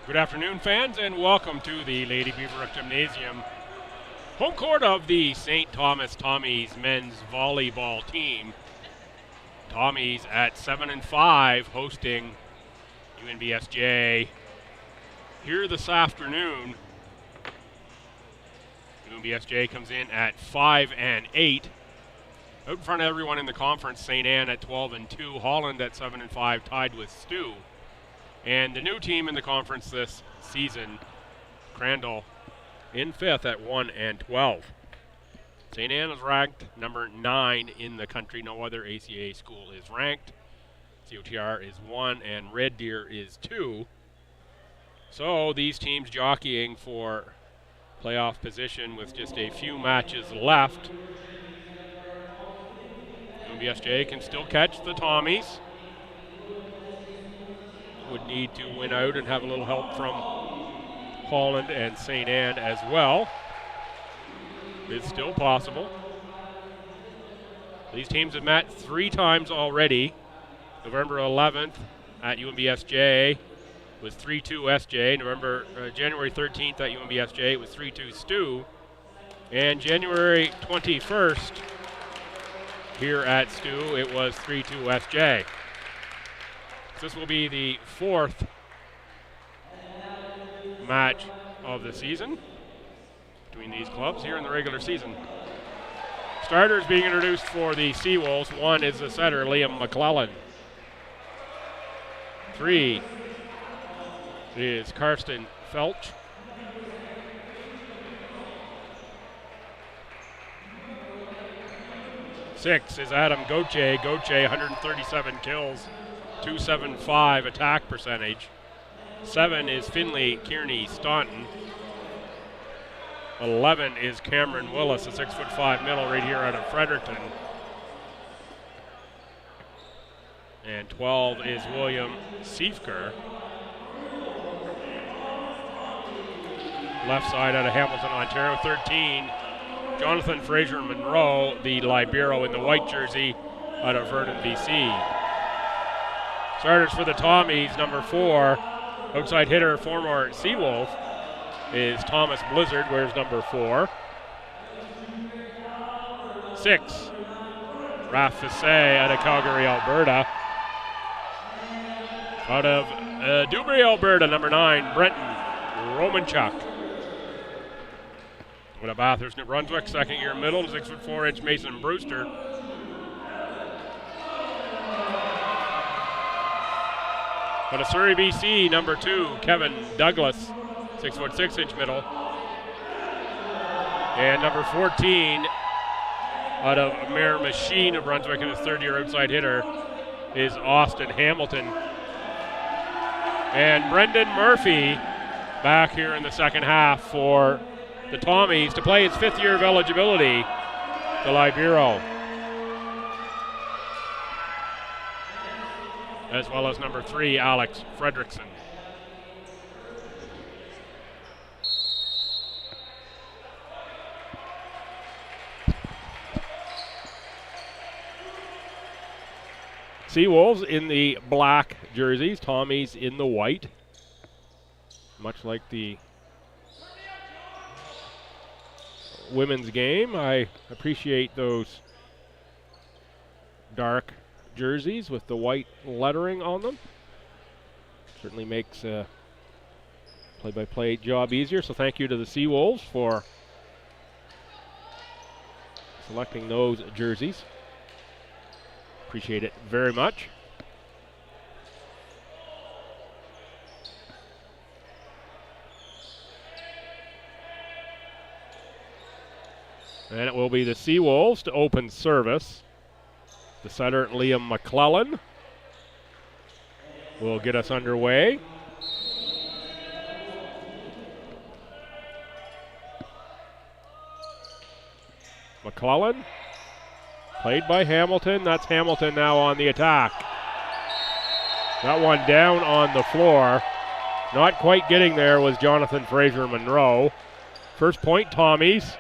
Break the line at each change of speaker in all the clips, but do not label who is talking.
Good afternoon, fans, and welcome to the Lady Beaverbrook Gymnasium, home court of the St. Thomas Tommies men's volleyball team. Tommies at 7-5, hosting UNBSJ here this afternoon. UNBSJ comes in at 5-8. Out in front of everyone in the conference, St. Anne at 12-2, Holland at 7-5, tied with STU. And the new team in the conference this season, Crandall, in 5th at 1-12. St. Anne is ranked number 9 in the country. No other ACAA school is ranked. COTR is 1 and Red Deer is 2. So these teams jockeying for playoff position with just a few matches left. UNBSJ can still catch the Tommies. Would need to win out and have a little help from Holland and St. Anne as well. It's still possible. These teams have met 3 times already. November 11th at UNBSJ was 3-2 SJ. January 13th at UNBSJ it was 3-2 STU. And January 21st here at STU it was 3-2 SJ. This will be the 4th match of the season between these clubs here in the regular season. Starters being introduced for the Seawolves. 1 is the setter, Liam McClellan. 3 is Karsten Felch. 6 is Adam Goche. Goche, 137 kills. 275 attack percentage. 7 is Finley Kearney Staunton. 11 is Cameron Willis, a 6'5" middle right here out of Fredericton. And 12 is William Siefker. Left side out of Hamilton, Ontario. 13, Jonathan Fraser Monroe, the libero in the white jersey out of Vernon, BC. Starters for the Tommies, number 4, outside hitter, former Seawolf, is Thomas Blizzard, wears number 4. 6, Raph Fassay out of Calgary, Alberta. Out of Dewberry, Alberta, number 9, Brenton Romanchuk. Out of Bathurst, New Brunswick, second-year middle, 6'4" Mason Brewster. Out of Surrey, BC, number 2, Kevin Douglas, 6'6" middle. And number 14, out of Miramichi, New Brunswick, and his third-year outside hitter is Austin Hamilton. And Brendan Murphy back here in the second half for the Tommies to play his 5th year of eligibility, the libero. As well as number 3, Alex Fredrickson. Seawolves in the black jerseys, Tommies in the white. Much like the women's game, I appreciate those dark jerseys with the white lettering on them. Certainly makes a play-by-play job easier, so thank you to the Seawolves for selecting those jerseys. Appreciate it very much. And it will be the Seawolves to open service. The setter, Liam McClellan, will get us underway. McClellan, played by Hamilton. That's Hamilton now on the attack. That one down on the floor. Not quite getting there was Jonathan Fraser Monroe. First point, Tommies.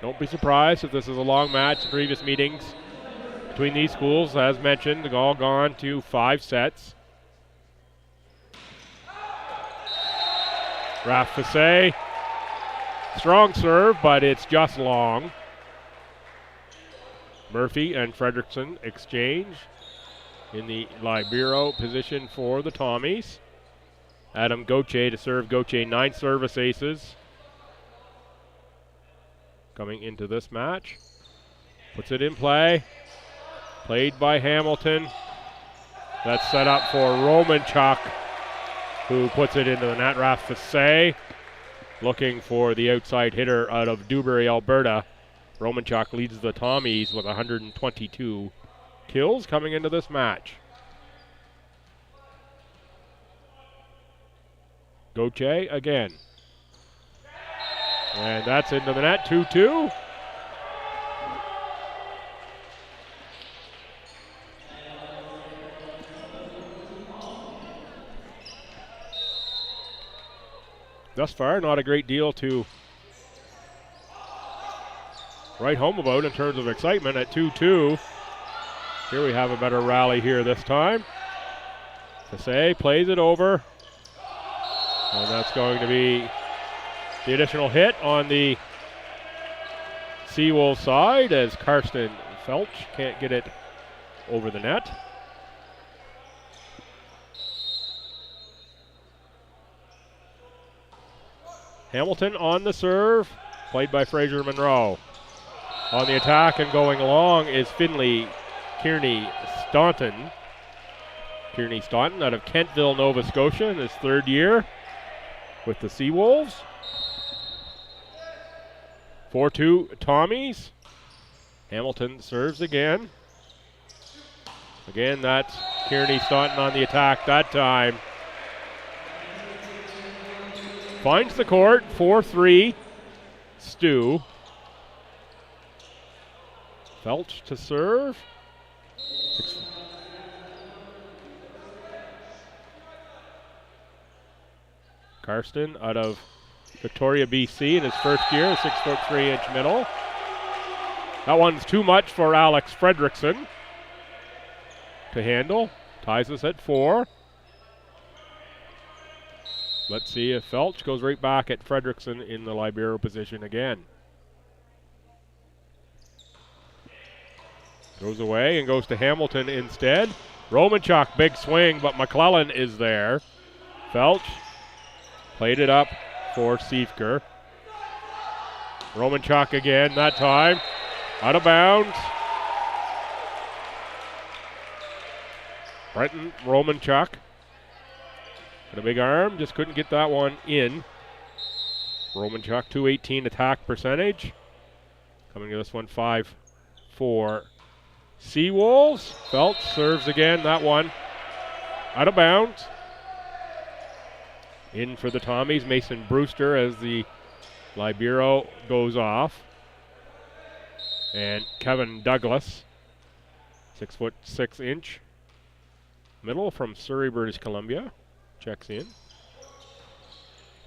Don't be surprised if this is a long match. Previous meetings between these schools, as mentioned, have all gone to 5 sets. Raf Fassé. Strong serve, but it's just long. Murphy and Fredrickson exchange in the libero position for the Tommies. Adam Gauthier to serve. Gauthier 9 service aces coming into this match. Puts it in play. Played by Hamilton. That's set up for Romanchuk, who puts it into the net. Raf Fassé looking for the outside hitter out of Dewberry, Alberta. Romanchuk leads the Tommies with 122 kills coming into this match. Gauthier again. And that's into the net, 2-2. Thus far, not a great deal to write home about in terms of excitement at 2-2. Here we have a better rally here this time. Fassé plays it over. And that's going to be the additional hit on the Seawolves side as Karsten Felch can't get it over the net. Hamilton on the serve, played by Fraser Monroe. On the attack and going long is Finley Kearney Staunton. Kearney Staunton out of Kentville, Nova Scotia in his third year with the Seawolves. 4-2 Tommies. Hamilton serves again. Again, that's Kearney Staunton on the attack that time. Finds the court, 4-3, STU. Felch to serve. Karsten out of Victoria, BC in his first year, 6'3" middle. That one's too much for Alex Fredrickson to handle. Ties us at 4. Let's see if Felch goes right back at Fredrickson in the libero position again. Goes away and goes to Hamilton instead. Romanchuk, big swing, but McClellan is there. Felch played it up for Siefker. Romanchuk again that time. Out of bounds. Brenton Romanchuk. Got a big arm, just couldn't get that one in. Romanchuk, 218 attack percentage. Coming to this one, 5-4 Seawolves. Felch serves again, that one out of bounds. In for the Tommies, Mason Brewster as the libero goes off. And Kevin Douglas, 6'6" middle from Surrey, British Columbia, checks in.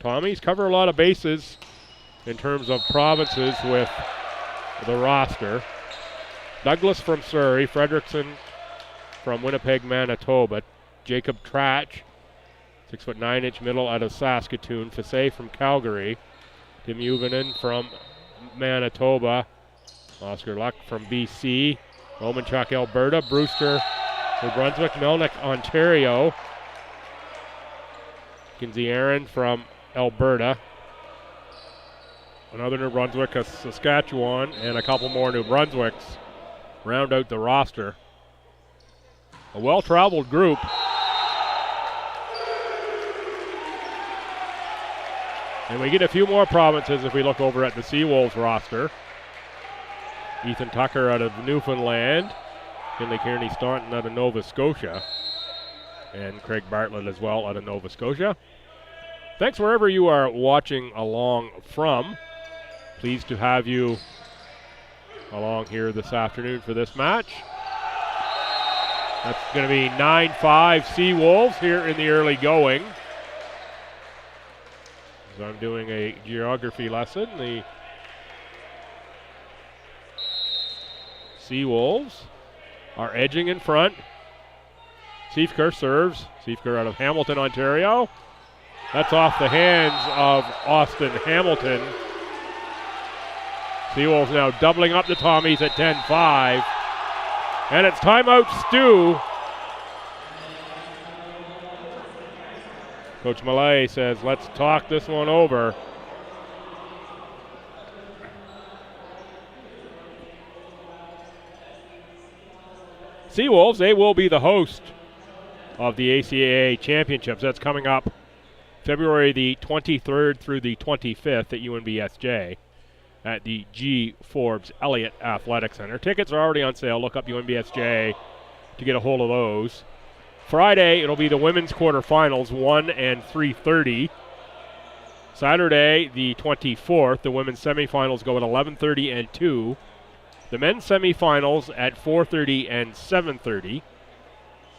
Tommies cover a lot of bases in terms of provinces with the roster. Douglas from Surrey, Fredrickson from Winnipeg, Manitoba, Jacob Trach, 6'9" middle out of Saskatoon, Fassé from Calgary, Tim Juvonen from Manitoba, Oscar Luck from BC, Romanchuk, Alberta, Brewster, New Brunswick, Melnick, Ontario, Kinsey Aaron from Alberta, another New Brunswick, a Saskatchewan, and a couple more New Brunswicks round out the roster. A well-traveled group. And we get a few more provinces if we look over at the Seawolves roster. Ethan Tucker out of Newfoundland, Finley Kearney Staunton out of Nova Scotia, and Craig Bartlett as well out of Nova Scotia. Thanks wherever you are watching along from. Pleased to have you along here this afternoon for this match. That's going to be 9-5 Seawolves here in the early going. So I'm doing a geography lesson. The Seawolves are edging in front. Siefker serves. Siefker out of Hamilton, Ontario. That's off the hands of Austin Hamilton. Seawolves now doubling up the Tommies at 10-5. And it's timeout STU. Coach Millay says, let's talk this one over. Seawolves, they will be the host of the ACAA Championships. That's coming up February the 23rd through the 25th at UNBSJ at the G. Forbes Elliott Athletic Center. Tickets are already on sale. Look up UNBSJ to get a hold of those. Friday, it'll be the women's quarterfinals, 1 and 3:30. Saturday, the 24th, the women's semifinals go at 11:30 and 2. The men's semifinals at 4:30 and 7:30.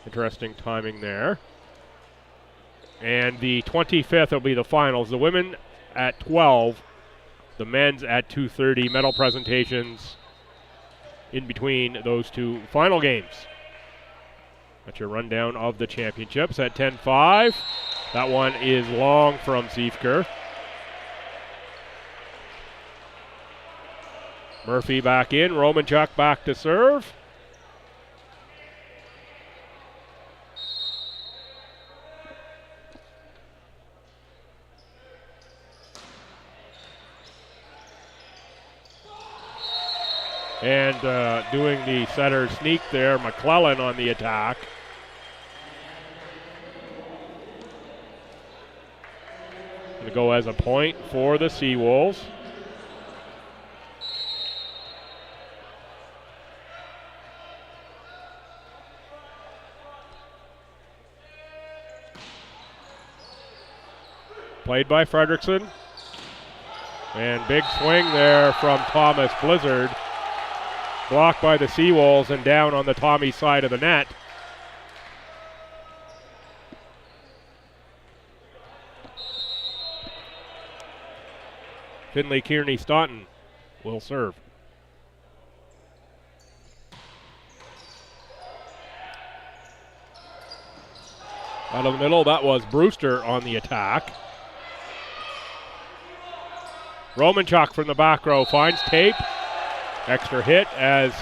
Interesting timing there. And the 25th will be the finals. The women at 12, the men's at 2:30. Medal presentations in between those two final games. That's your rundown of the championships at 10-5. That one is long from Ziefker. Murphy back in, Romanchuk back to serve. And doing the setter sneak there, McClellan on the attack. Going to go as a point for the Seawolves. Played by Fredrickson. And big swing there from Thomas Blizzard. Blocked by the Seawolves and down on the Tommy side of the net. Finley Kearney Staunton will serve. Out of the middle, that was Brewster on the attack. Romanchuk from the back row finds tape. Extra hit as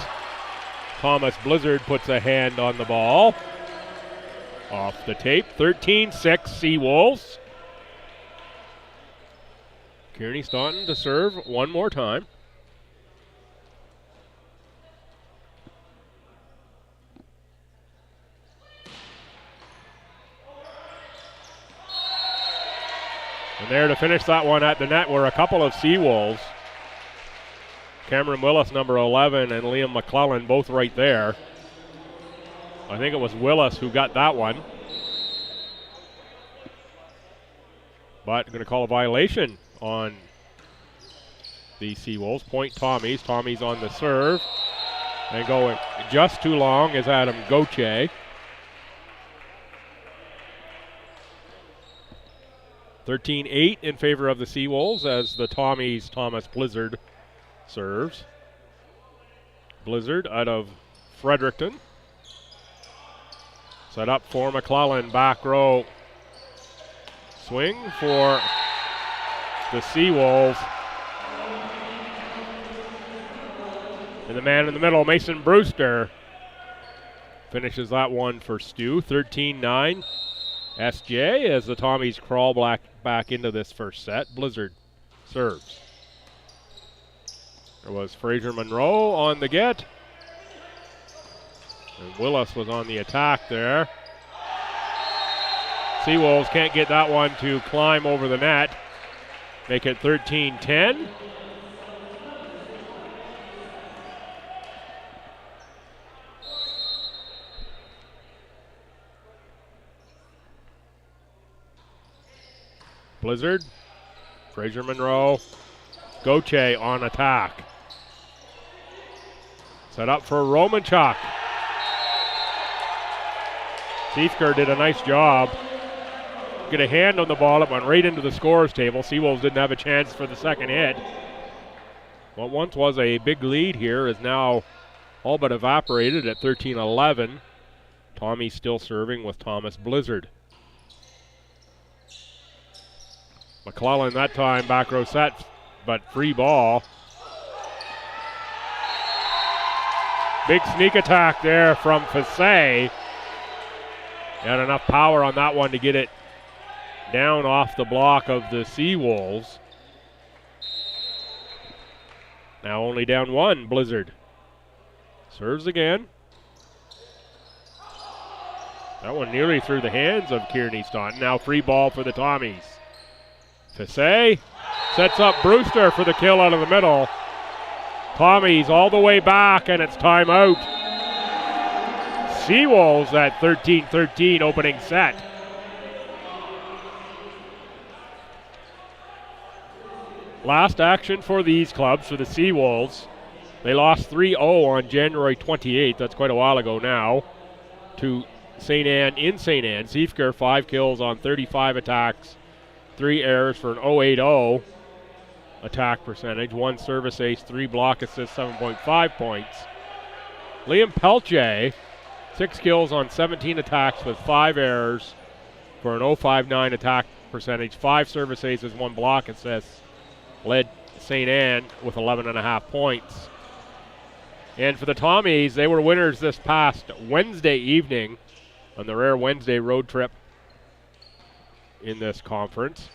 Thomas Blizzard puts a hand on the ball. Off the tape, 13-6 Seawolves. Kearney Staunton to serve one more time. And there to finish that one at the net were a couple of Seawolves. Cameron Willis, number 11, and Liam McClellan, both right there. I think it was Willis who got that one. But going to call a violation on the Seawolves. Point Tommies. Tommies on the serve. And going just too long is Adam Gauthier. 13-8 in favor of the Seawolves as the Tommies, Thomas Blizzard, serves. Blizzard out of Fredericton. Set up for McClellan, back row. Swing for the Seawolves. And the man in the middle, Mason Brewster, finishes that one for STU. 13-9 SJ as the Tommies crawl back into this first set. Blizzard serves. There was Fraser Monroe on the get. And Willis was on the attack there. Seawolves can't get that one to climb over the net. Make it 13-10. Blizzard, Fraser Monroe, Gauthier on attack. Set up for Romanchuk. Ziefker did a nice job. Get a hand on the ball, it went right into the scorer's table. Seawolves didn't have a chance for the second hit. What once was a big lead here is now all but evaporated at 13-11. Tommy still serving with Thomas Blizzard. McClellan that time, back row set, but free ball. Big sneak attack there from Fassé. Had enough power on that one to get it down off the block of the Seawolves. Now only down one, Blizzard. Serves again. That one nearly through the hands of Kearney Staunton. Now free ball for the Tommies. Fassé sets up Brewster for the kill out of the middle. Tommies all the way back, and it's timeout. Seawolves at 13-13 opening set. Last action for these clubs, for the Seawolves. They lost 3-0 on January 28th, that's quite a while ago now, to St. Anne in St. Anne. Siefker, 5 kills on 35 attacks, 3 errors for an 0.80 attack percentage, 1 service ace, 3 block assists, 7.5 points. Liam Pelche, 6 kills on 17 attacks with 5 errors for an 0.59 attack percentage, 5 service aces, 1 block assist. Led St. Anne with 11.5 points. And for the Tommies, they were winners this past Wednesday evening on the rare Wednesday road trip in this conference,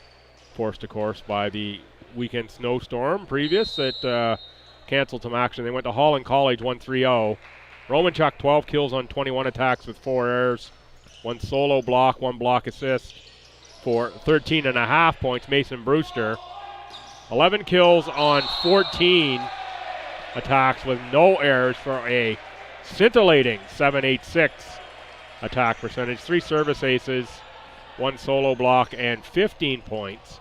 forced of course by the weekend snowstorm previous that canceled some action. They went to Holland College, won 3-0. Romanchuk, 12 kills on 21 attacks with 4 errors, 1 solo block, 1 block assist for 13.5 points. Mason Brewster, 11 kills on 14 attacks with no errors for a scintillating 7.86 attack percentage. 3 service aces, 1 solo block, and 15 points.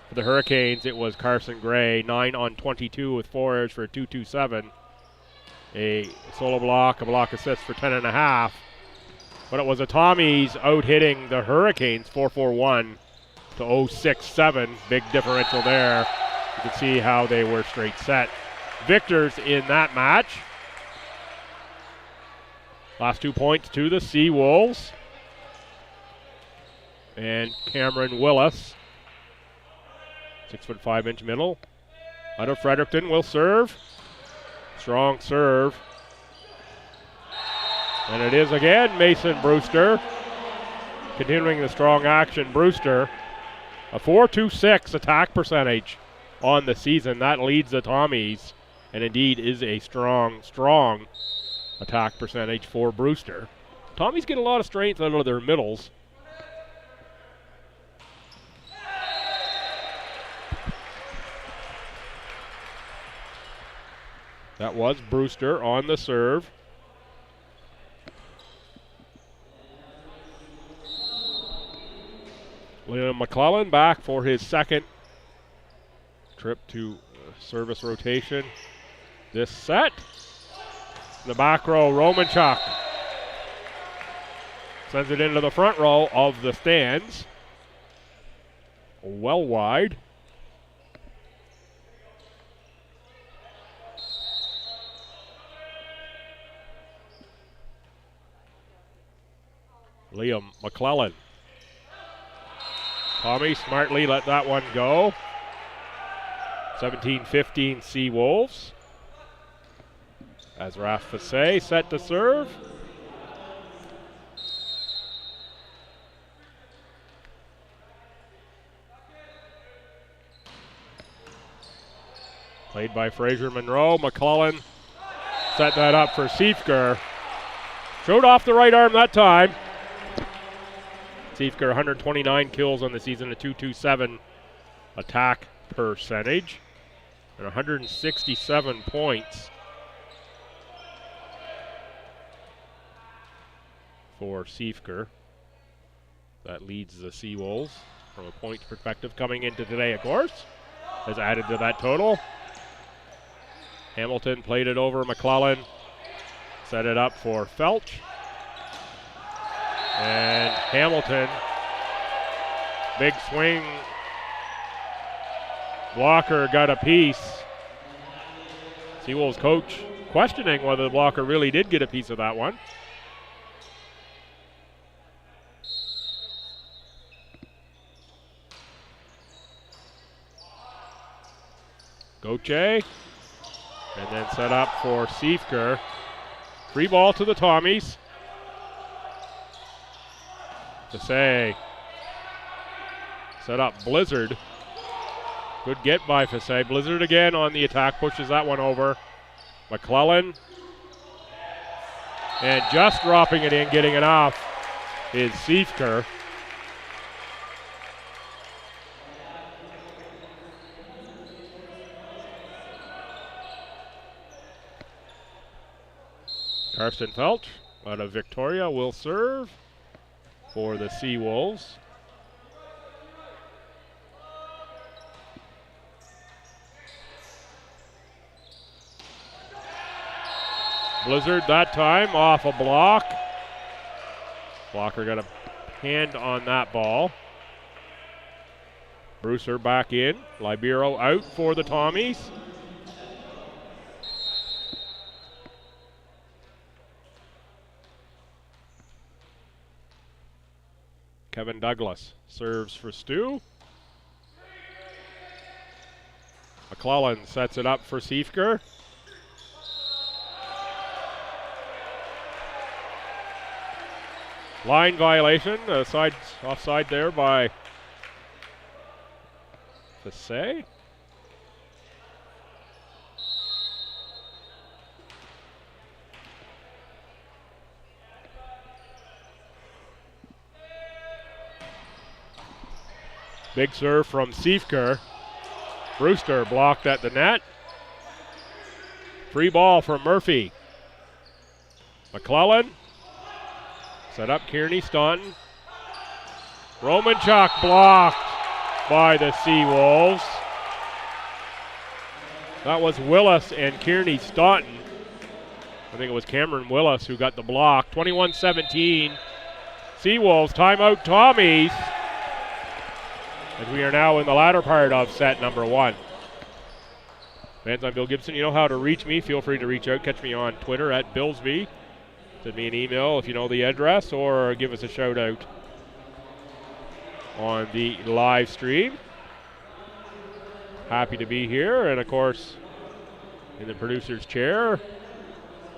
For the Hurricanes, it was Carson Gray, 9 on 22 with 4 errors for a 2.27. A solo block, a block assist for 10.5. But it was the Tommies out-hitting the Hurricanes 4-4-1 to 0.67. Big differential there. You can see how they were straight set victors in that match. Last 2 points to the Seawolves. And Cameron Willis, 6'5" middle, out of Fredericton, will serve. Strong serve. And it is again Mason Brewster. Continuing the strong action, Brewster. A 4.26 attack percentage on the season. That leads the Tommies, and indeed is a strong, strong attack percentage for Brewster. Tommies get a lot of strength out of their middles. That was Brewster on the serve. Liam McClellan back for his second trip to service rotation this set. In the back row, Romanchuk sends it into the front row of the stands. Well wide. Liam McClellan. Tommy smartly let that one go. 17-15 Seawolves. As Raf Fassé set to serve. Played by Fraser Monroe. McClellan set that up for Siefker. Showed off the right arm that time. Siefker, 129 kills on the season, a 2.27 attack percentage, and 167 points for Siefker. That leads the Seawolves from a points perspective coming into today, of course, has added to that total. Hamilton played it over McClellan, set it up for Felch. And Hamilton, big swing. Blocker got a piece. Seawolves coach questioning whether the blocker really did get a piece of that one. Goche. And then set up for Siefker. Free ball to the Tommies. Fasse. Set up Blizzard. Good get by Fasse. Blizzard again on the attack, pushes that one over. McClellan. And just dropping it in, getting it off, is Siefker. Karsten Felch out of Victoria will serve for the Seawolves. Blizzard that time off a block. Blocker got a hand on that ball. Brewster back in. Libero out for the Tommies. Kevin Douglas serves for Stu. McClellan sets it up for Siefker. Line violation, offside there by Fasse. Big serve from Siefker. Brewster blocked at the net. Free ball for Murphy. McClellan. Set up Kearney Staunton. Romanchuk blocked by the Seawolves. That was Willis and Kearney Staunton. I think it was Cameron Willis who got the block. 21-17. Seawolves timeout Tommies. As we are now in the latter part of set number 1. Fans, I'm Bill Gibson. You know how to reach me. Feel free to reach out. Catch me on Twitter at BillsV. Send me an email if you know the address, or give us a shout out on the live stream. Happy to be here, and of course, in the producer's chair,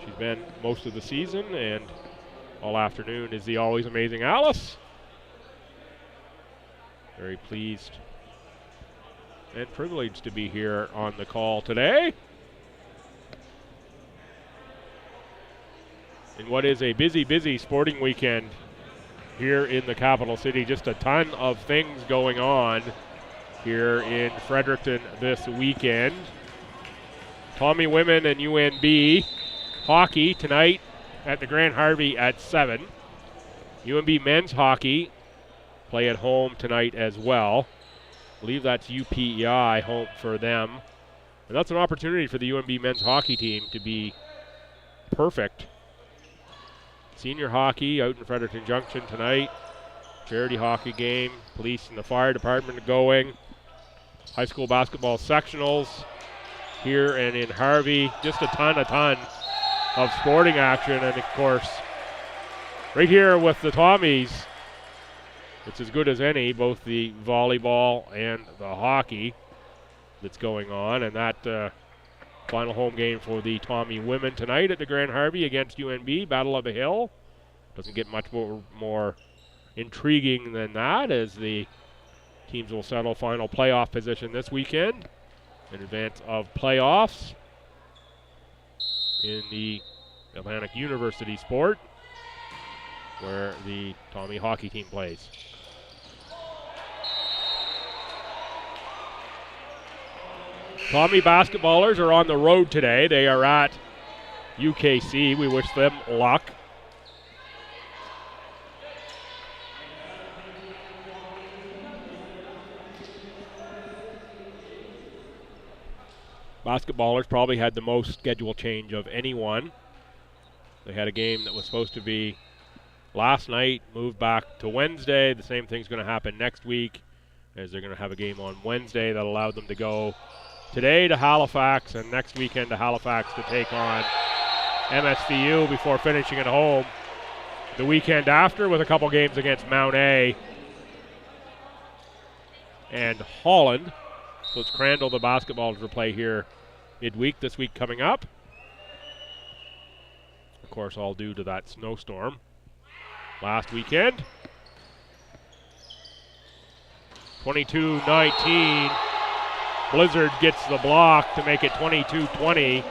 she's been most of the season and all afternoon, is the always amazing Alice. Very pleased and privileged to be here on the call today. In what is a busy, busy sporting weekend here in the capital city. Just a ton of things going on here in Fredericton this weekend. Tommy women and UNB hockey tonight at the Grand Harvey at 7. UNB men's hockey play at home tonight as well. I believe that's UPEI home for them. And that's an opportunity for the UNB men's hockey team to be perfect. Senior hockey out in Fredericton Junction tonight. Charity hockey game. Police and the fire department going. High school basketball sectionals here and in Harvey. Just a ton of sporting action. And of course, right here with the Tommies, it's as good as any, both the volleyball and the hockey that's going on. And that final home game for the Tommy women tonight at the Grand Harvey against UNB, Battle of the Hill. Doesn't get much more intriguing than that, as the teams will settle final playoff position this weekend in advance of playoffs in the Atlantic University sport, where the Tommy hockey team plays. Tommy basketballers are on the road today. They are at UKC. We wish them luck. Basketballers probably had the most schedule change of anyone. They had a game that was supposed to be last night, moved back to Wednesday. The same thing's going to happen next week, as they're going to have a game on Wednesday that allowed them to go today to Halifax and next weekend to Halifax to take on MSVU before finishing at home the weekend after with a couple games against Mount A and Holland. So it's Crandall, the basketball to play here midweek, this week coming up. Of course, all due to that snowstorm last weekend. 22-19. Blizzard gets the block to make it 22-20.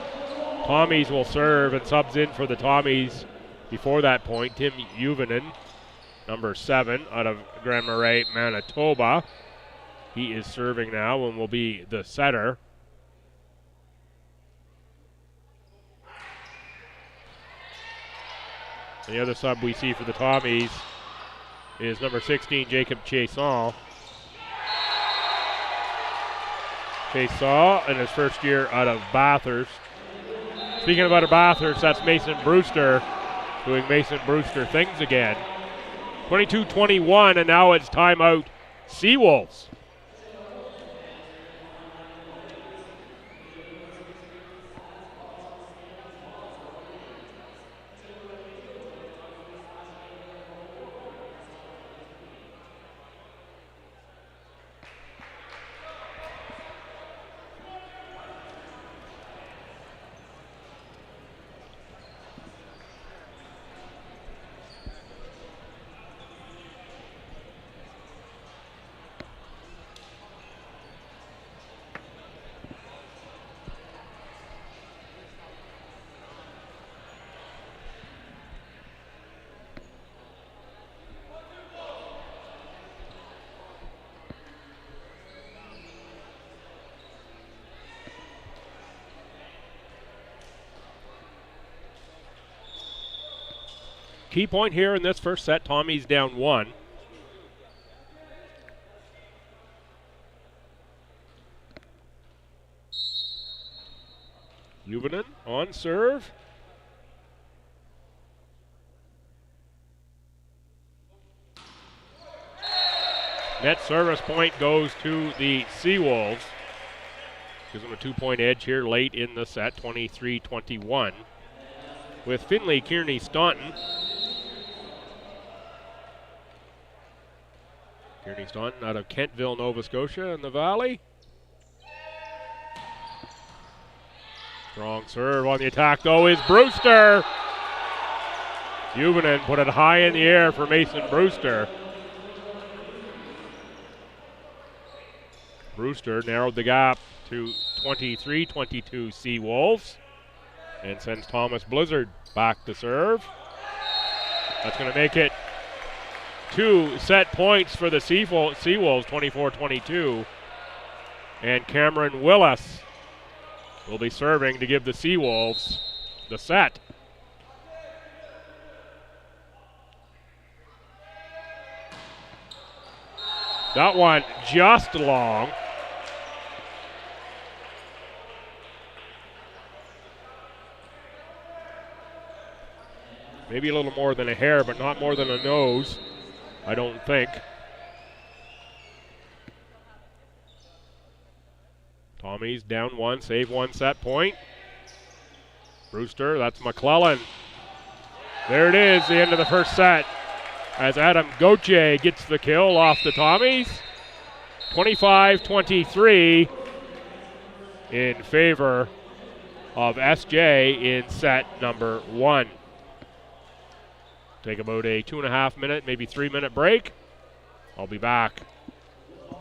Tommies will serve and subs in for the Tommies before that point. Tim Juvonen, number 7, out of Grand Marais, Manitoba. He is serving now and will be the setter. The other sub we see for the Tommies is number 16, Jacob Chaisson. Chaisson in his first year out of Bathurst. Speaking about Bathurst, that's Mason Brewster doing Mason Brewster things again. 22-21, and now it's timeout Seawolves. Key point here in this first set, Tommy's down 1. Juvonen on serve. Net service point goes to the Seawolves. Gives them a 2-point edge here late in the set, 23-21. With Finley Kearney Staunton. Kearney Staunton out of Kentville, Nova Scotia in the Valley. Strong serve on the attack, though, is Brewster. Juvonen put it high in the air for Mason Brewster. Brewster narrowed the gap to 23-22 Seawolves and sends Thomas Blizzard back to serve. That's going to make it 2 set points for the Seawolves, 24-22. And Cameron Willis will be serving to give the Seawolves the set. That one just long. Maybe a little more than a hair, but not more than a nose, I don't think. Tommy's down 1, save 1 set point. Brewster, that's McClellan. There it is, the end of the first set, as Adam Gauthier gets the kill off the Tommies. 25-23 in favor of SJ in set number 1. Take about a 2.5 minute, maybe 3 minute break. I'll be back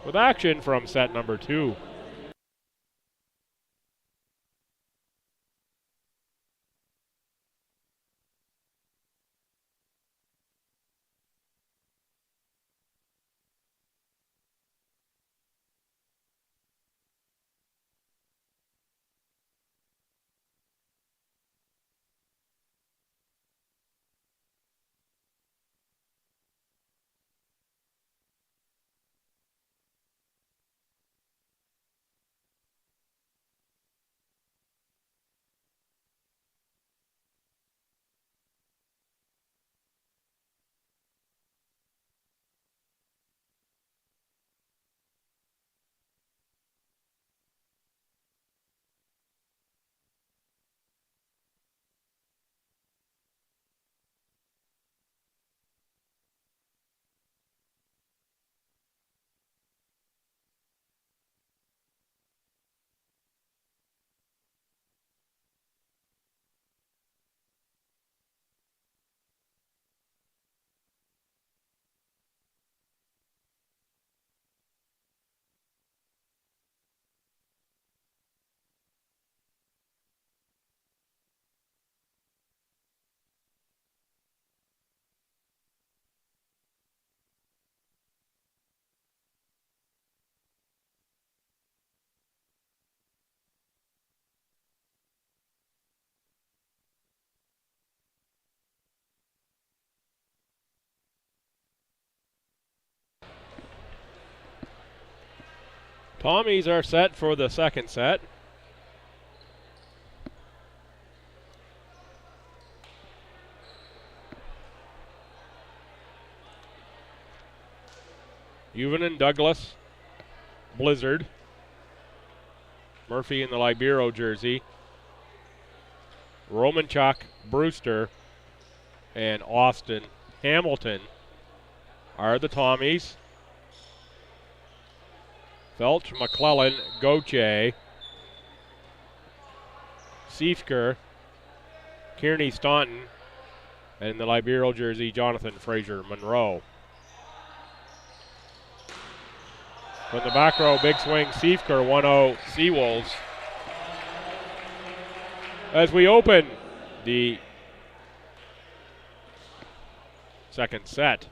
with action from set number 2. Tommies are set for the second set. Juvenin, Douglas, Blizzard, Murphy in the Libero jersey, Romanchuk, Brewster, and Austin Hamilton are the Tommies. Felch, McClellan, Gauthier, Siefker, Kearney Staunton, and in the Libero jersey, Jonathan Fraser Monroe. From the back row, big swing, Siefker, 1-0 Seawolves. As we open the second set.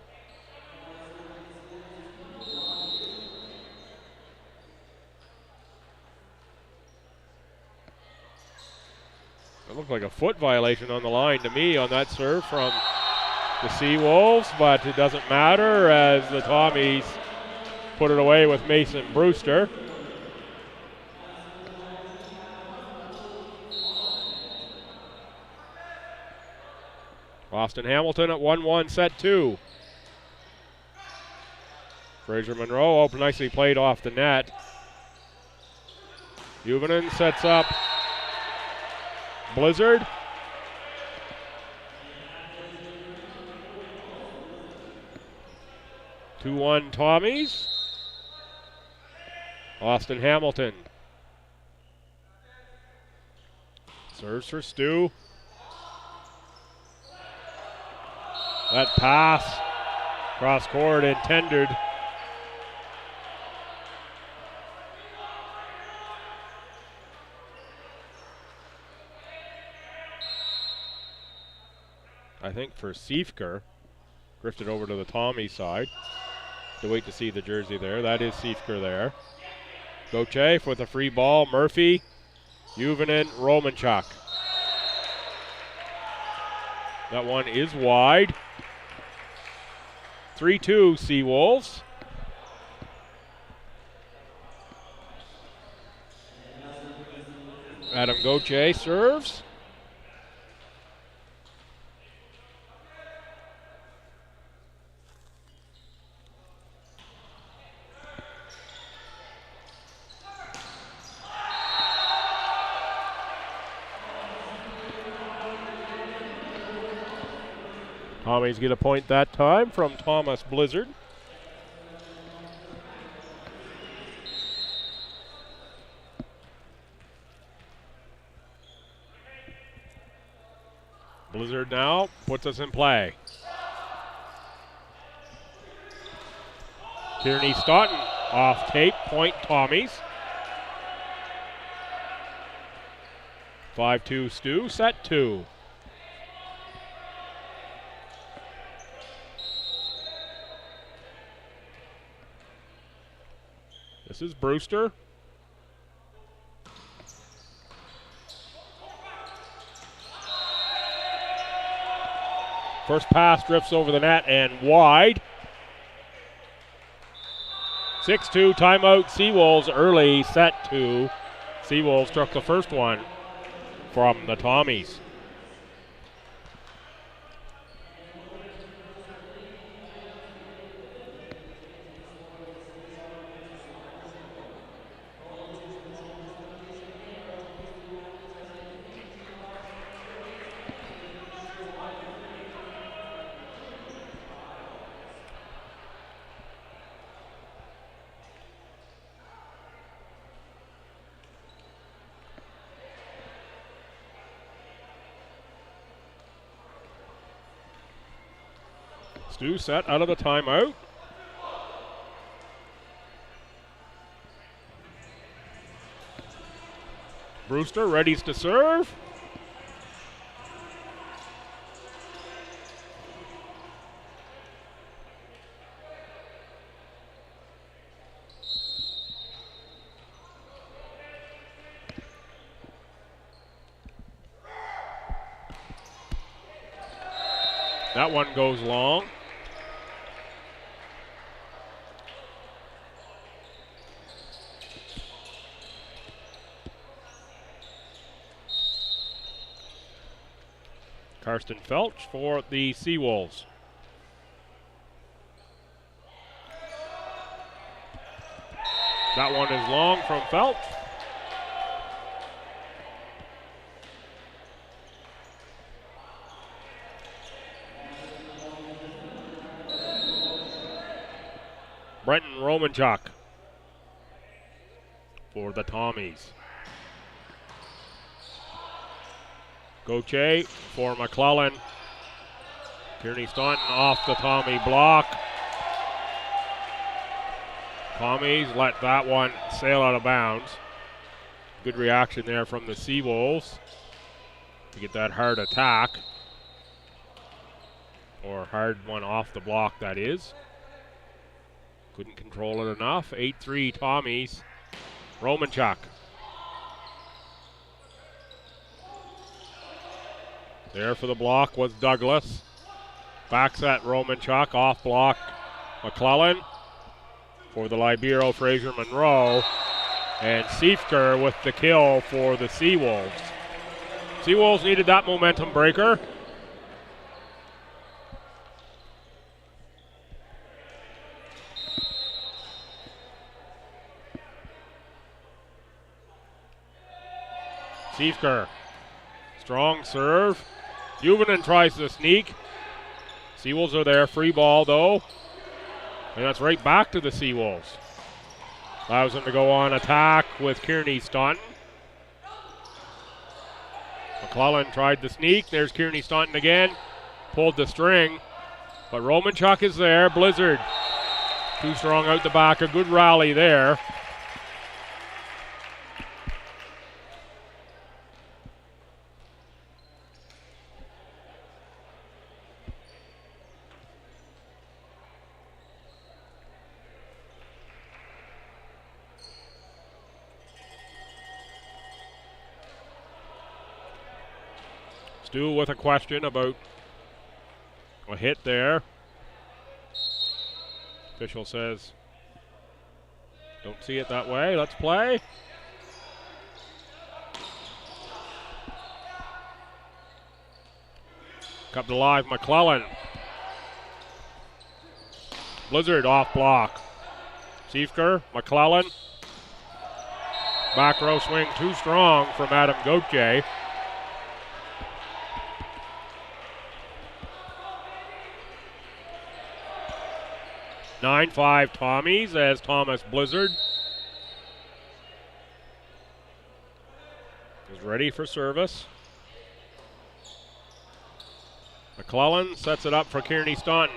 It looked like a foot violation on the line to me on that serve from the Seawolves, but it doesn't matter as the Tommies put it away with Mason Brewster. Austin Hamilton at 1-1, set 2. Fraser Monroe, nicely played off the net. Juvenin sets up Blizzard. Two-1 Tommies. Austin Hamilton. Serves for Stu. That pass cross court intended. I think for Siefker. Drifted over to the Tommy side. To wait to see the jersey there. That is Siefker there. Gauthier with a free ball. Murphy, Juvenin, Romanchuk. That one is wide. 3-2 Seawolves. Adam Gauthier serves. Tommies get a point that time from Thomas Blizzard. Blizzard now puts us in play. Kearney Staunton off tape, point Tommies. 5-2 Stu, set 2. This is Brewster. First pass drifts over the net and wide. 6-2 timeout Seawolves early, set 2. Seawolves struck the first one from the Tommies. Stu set out of the timeout. Brewster readies to serve. That one goes long. Karsten Felch for the Seawolves. That one is long from Felch. Brenton Romanchuk for the Tommies. Gauthier for McClellan. Kearney Staunton off the Tommy block. Tommies let that one sail out of bounds. Good reaction there from the Seawolves to get that hard attack. Or hard one off the block, that is. Couldn't control it enough. 8-3 Tommies. Romanchuk. There for the block was Douglas. Back set Romanchuk, off block McClellan. For the Libero, Fraser Monroe. And Siefker with the kill for the Seawolves. Seawolves needed that momentum breaker. Siefker, strong serve. Juvonen tries to sneak. Seawolves are there, free ball though. And that's right back to the Seawolves. Allows them to go on attack with Kearney Staunton. McClellan tried the sneak. There's Kearney Staunton again. Pulled the string. But Romanchuk is there. Blizzard. Too strong out the back. A good rally there. Stu with a question about a hit there. Official says, don't see it that way. Let's play. Up to live, McClellan. Blizzard off block. Siefker, McClellan. Back row swing too strong from Adam Gauthier. (9-5) Tommies as Thomas Blizzard is ready for service. McClellan sets it up for Kearney Staunton.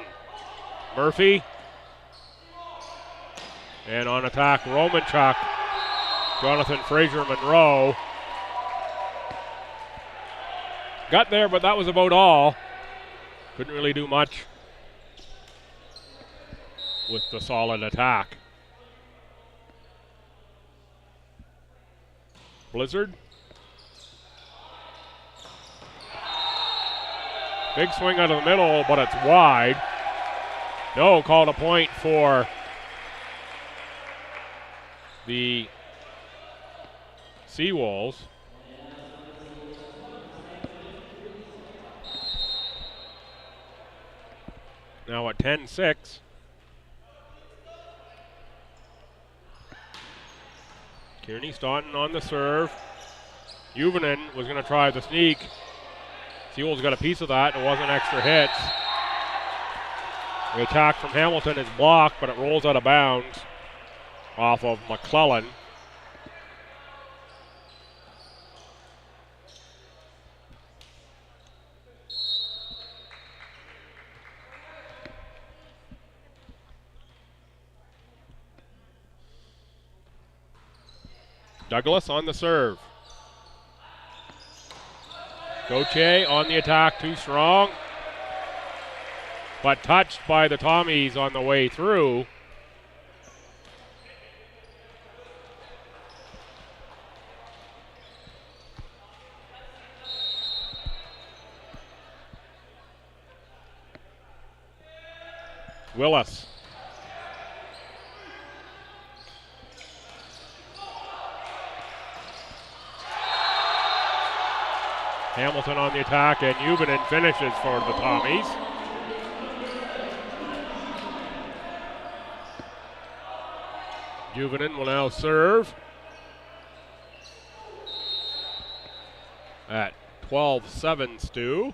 Murphy. And on attack, Romanchuk. Jonathan Fraser Monroe. Got there, but that was about all. Couldn't really do much with the solid attack. Blizzard. Big swing out of the middle, but it's wide. No, called a point for the Seawolves. Now at 10-6. Kearney Staunton on the serve. Juvonen was going to try the sneak. Seawolves got a piece of that. It wasn't extra hits. The attack from Hamilton is blocked, but it rolls out of bounds off of McClellan. Douglas on the serve. Gauthier on the attack, too strong. But touched by the Tommies on the way through. Willis. Hamilton on the attack, and Ubinen finishes for the Tommies. Ubinen will now serve at 12-7 STU.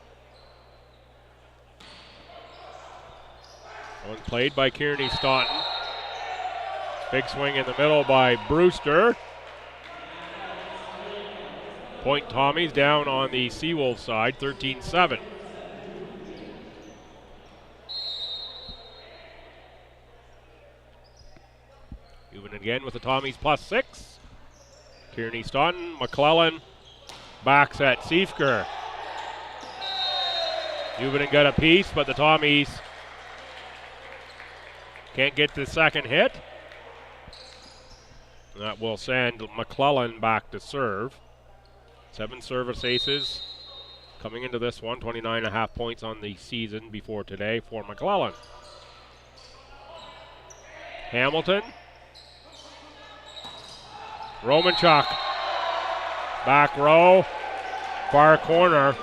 One played by Kearney Staunton. Big swing in the middle by Brewster. Point Tommies down on the Seawolves side, 13-7. Ubinen again with the Tommies +6. Kearney Staunton, McClellan backs at Siefker. Ubinen got a piece, but the Tommies can't get the second hit. That will send McClellan back to serve. 7 service aces coming into this one. 29.5 points on the season before today for McClellan. Hamilton. Romanchuk. Back row. Far corner.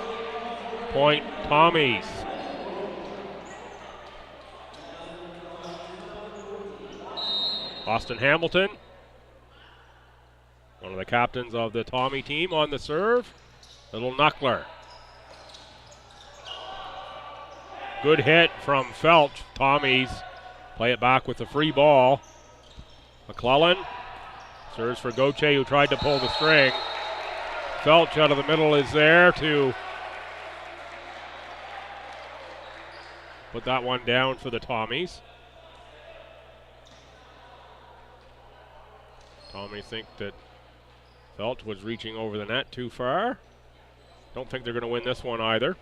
Point Tommies. Austin Hamilton, one of the captains of the Tommy team, on the serve. Little knuckler. Good hit from Felch. Tommies play it back with the free ball. McClellan serves for Gauthier, who tried to pull the string. Felch out of the middle is there to put that one down for the Tommies. Tommies think that Felch was reaching over the net too far. Don't think they're going to win this one either.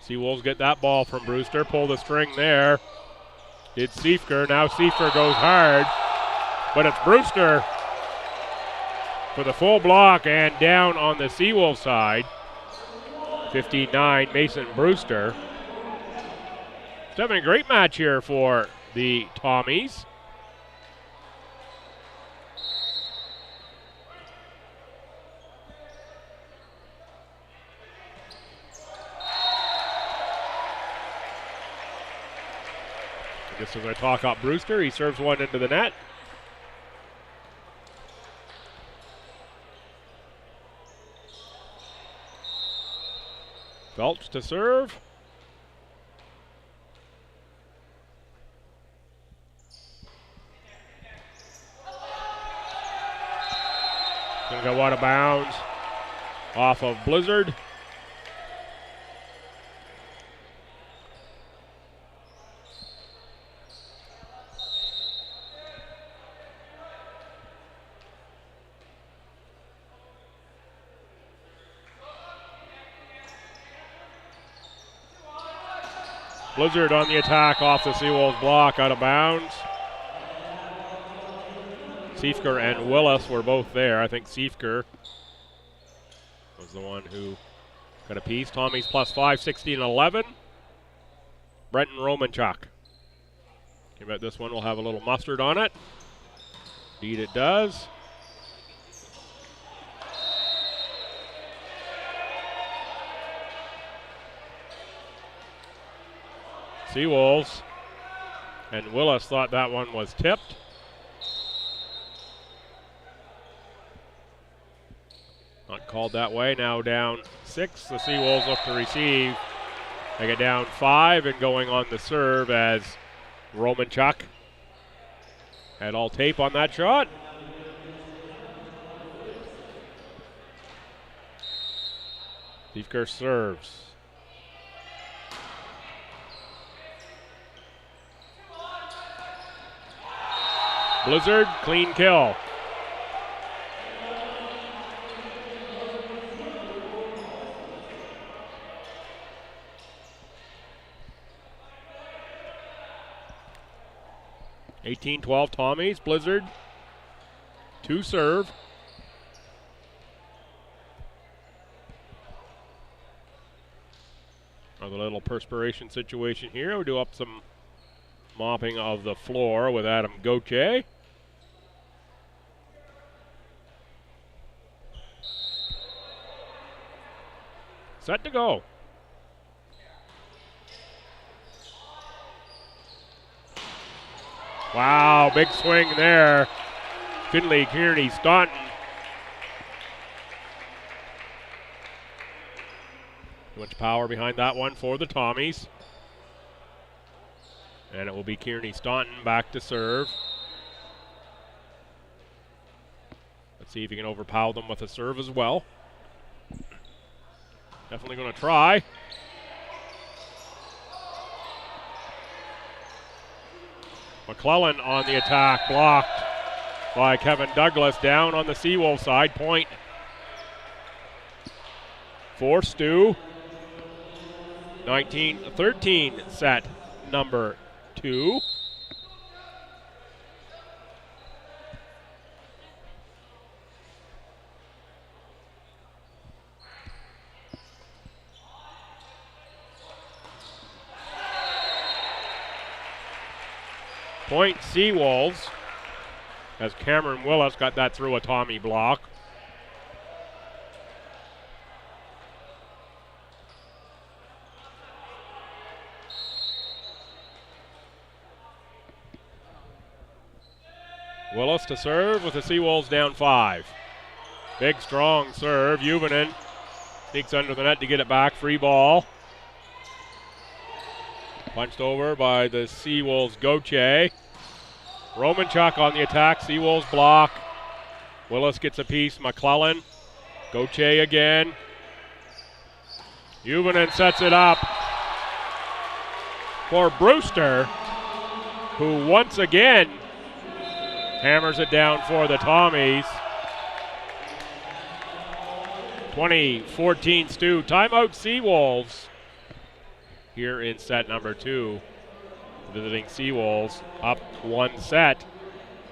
Seawolves get that ball from Brewster. Pull the string there. Did Siefker. Now Siefker goes hard. But it's Brewster for the full block and down on the Seawolves side. 59, Mason Brewster. He's having a great match here for the Tommies. Just as I talk up Brewster, he serves one into the net. Felch to serve. Gonna go out of bounds off of Blizzard. Blizzard on the attack off the Seawolves block, out of bounds. Siefker and Willis were both there. I think Siefker was the one who got a piece. Tommies +5, 16-11. Brenton Romanchuk. I bet this one will have a little mustard on it. Indeed it does. Seawolves and Willis thought that one was tipped. Not called that way. Now down 6. The Seawolves look to receive. They get down 5 and going on the serve as Romanchuk had all tape on that shot. Siefker serves. Blizzard, clean kill. 18-12 Tommies, Blizzard. 2 serve. Another little perspiration situation here. We do up some mopping of the floor with Adam Gauthier. Set to go. Wow, big swing there. Finley Kearney Staunton. Too much power behind that one for the Tommies. And it will be Kearney Staunton back to serve. Let's see if he can overpower them with a serve as well. Definitely going to try. McClellan on the attack, blocked by Kevin Douglas. Down on the Seawolf side, point for Stu. 19-13 set number 2. Point Seawolves as Cameron Willis got that through a Tommy block. Willis to serve with the Seawolves down 5. Big strong serve. Juvonen sneaks under the net to get it back. Free ball. Punched over by the Seawolves Gauthier. Romanchuk on the attack. Seawolves block. Willis gets a piece. McClellan. Gauthier again. Juvonen sets it up for Brewster, who once again hammers it down for the Tommies. 20-14 Stu. Timeout Seawolves here in set number 2. Visiting Seawolves up 1 set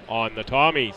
on the Tommies.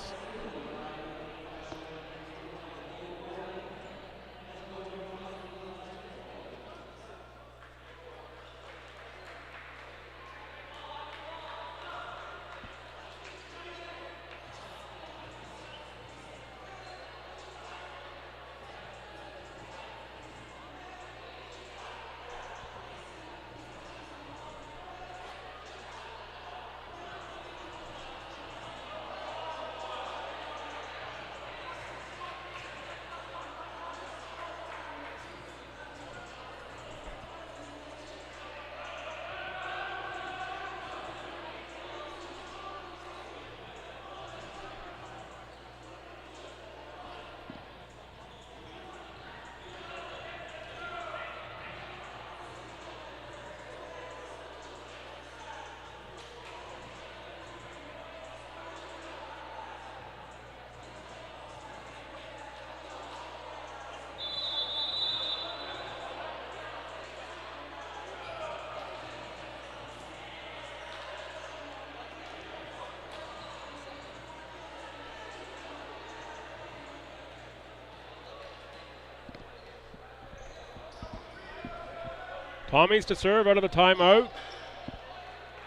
Tommies to serve out of the timeout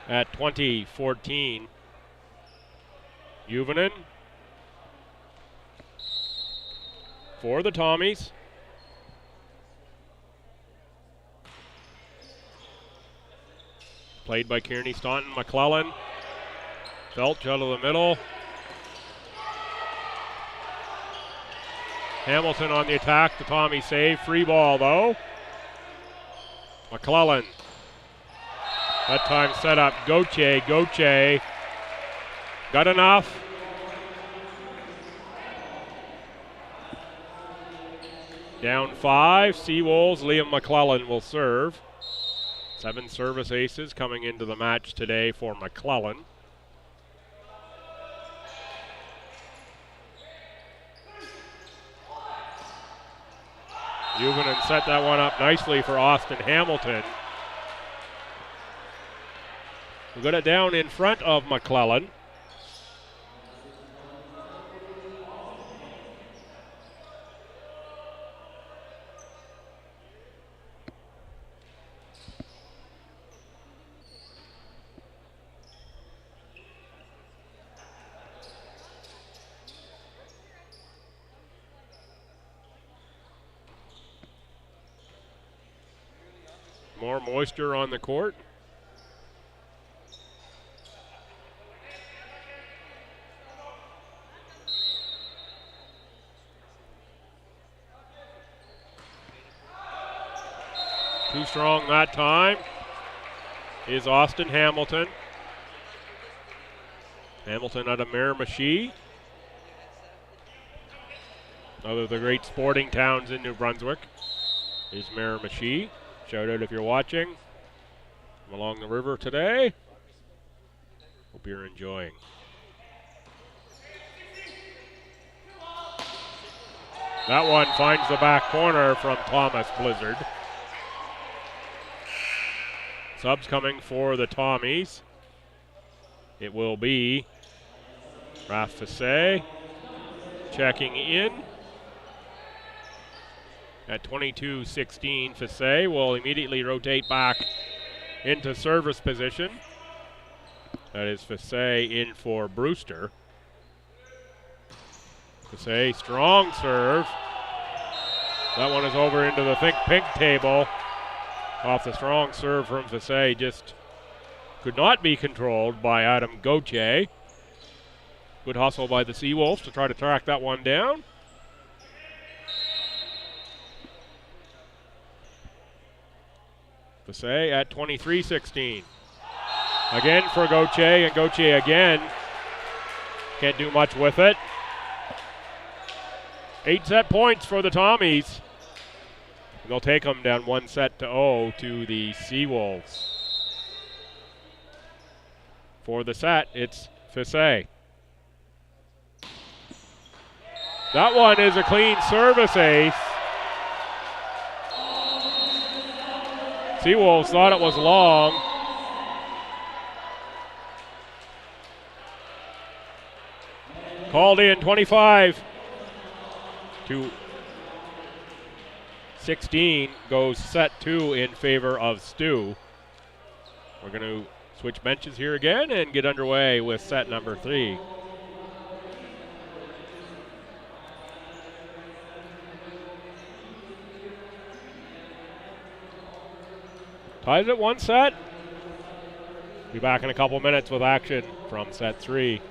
at 20-14. Juvonen for the Tommies. Played by Kearney Staunton. McClellan. Felch out of the middle. Hamilton on the attack. The Tommy save. Free ball though. McClellan. That time set up Gauthier. Gauthier got enough. Down 5. Seawolves. Liam McClellan will serve. 7 service aces coming into the match today for McClellan. Juvonen set that one up nicely for Austin Hamilton. We got it down in front of McClellan. More moisture on the court. Too strong that time is Austin Hamilton. Hamilton out of Miramichi. Another of the great sporting towns in New Brunswick is Miramichi. Shout out if you're watching. I'm along the river today. Hope you're enjoying. That one finds the back corner from Thomas Blizzard. Subs coming for the Tommies. It will be Raph Fassé checking in. At 22-16, Fassé will immediately rotate back into service position. That is Fassé in for Brewster. Fassé, strong serve. That one is over into the Think Pink table. Off the strong serve from Fassé, just could not be controlled by Adam Gauthier. Good hustle by the Seawolves to try to track that one down. Fassé at 23-16. Again for Gauthier, and Gauthier again can't do much with it. 8 set points for the Tommies. They'll take them down 1-0 to the Seawolves. For the set, it's Fassé. That one is a clean service ace. Seawolves thought it was long. Called in 25 to 16 goes set 2 in favor of STU. We're going to switch benches here again and get underway with set number 3. Ties at 1 set. Be back in a couple minutes with action from set 3.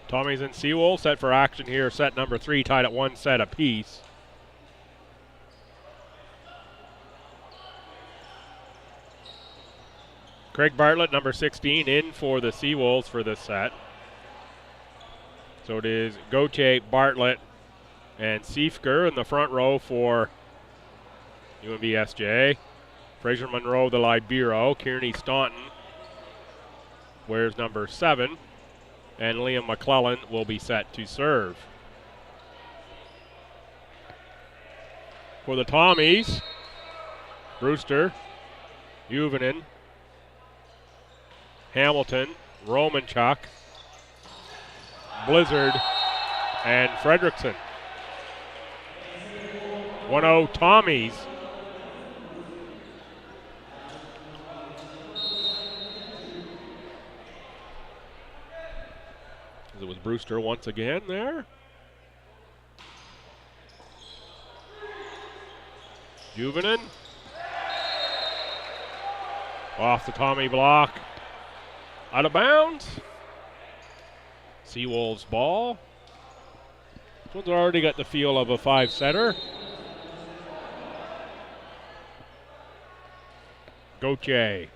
Tommies and Seawolves set for action here. Set number 3 tied at 1 set apiece. Craig Bartlett, number 16, in for the Seawolves for this set. So it is Gauthier, Bartlett, and Siefker in the front row for UNBSJ. Fraser Monroe, the libero. Kearney Staunton wears number 7, and Liam McClellan will be set to serve. For the Tommies, Brewster, Juvonen, Hamilton, Romanchuk, Blizzard, and Fredrickson. 1-0 Tommies. It was Brewster once again there. Juvonen. Off the Tommy block. Out of bounds. Seawolves ball. This one's already got the feel of a 5-setter. Gauthier.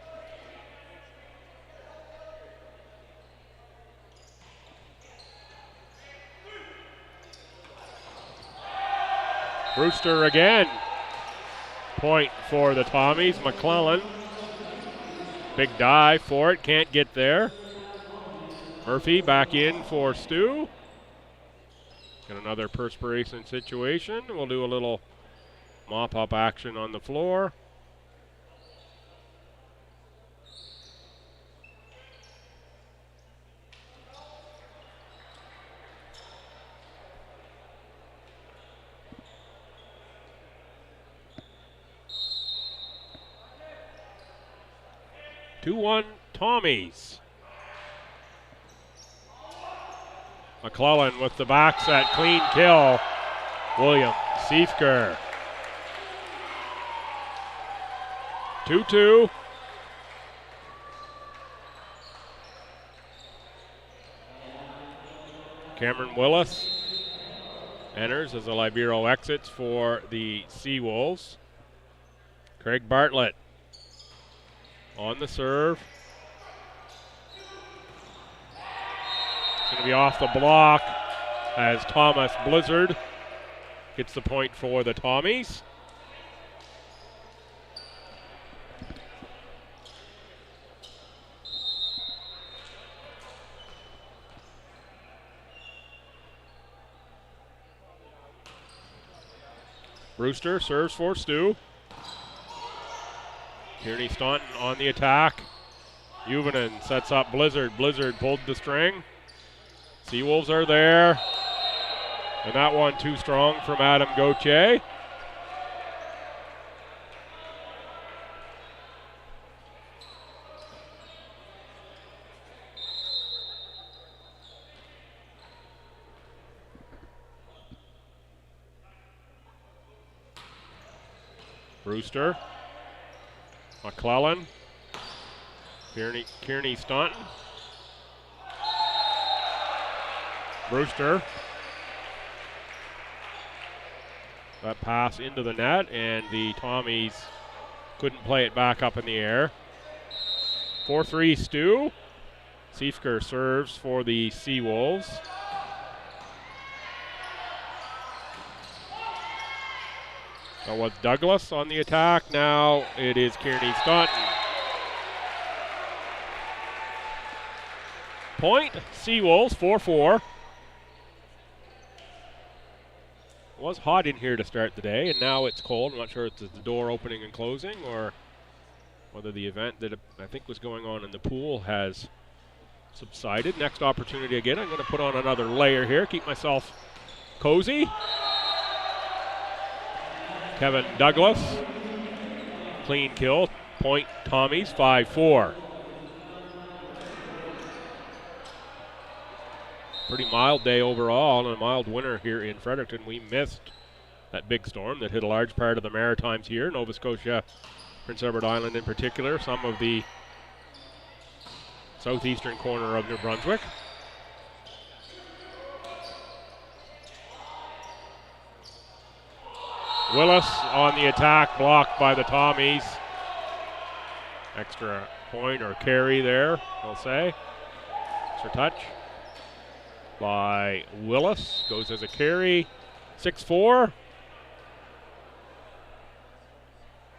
Brewster again. Point for the Tommies. McClellan. Big dive for it. Can't get there. Murphy back in for Stu. Got another perspiration situation. We'll do a little mop-up action on the floor. Two-one Tommies. McClellan with the back set, clean kill. William Siefker. 2-2. Cameron Willis enters as the libero exits for the Seawolves. Craig Bartlett on the serve. It's going to be off the block as Thomas Blizzard gets the point for the Tommies. Brewster serves for Stu. Kearney Staunton on the attack. Juvonen sets up Blizzard. Blizzard pulled the string. Seawolves are there. And that one too strong from Adam Gauthier. Brewster. McClellan. Kearney Staunton. Brewster. That pass into the net, and the Tommies couldn't play it back up in the air. 4-3 Stu. Siefker serves for the Seawolves. That was Douglas on the attack. Now it is Kearney Staunton. Point, Seawolves, 4-4. It was hot in here to start the day, and now it's cold. I'm not sure if it's the door opening and closing or whether the event that I think was going on in the pool has subsided. Next opportunity again. I'm going to put on another layer here, keep myself cozy. Kevin Douglas, clean kill, point Tommies, 5-4. Pretty mild day overall and a mild winter here in Fredericton. We missed that big storm that hit a large part of the Maritimes here, Nova Scotia, Prince Edward Island in particular, some of the southeastern corner of New Brunswick. Willis on the attack, blocked by the Tommies. Extra point or carry there, I'll say. Extra touch by Willis. Goes as a carry. 6-4.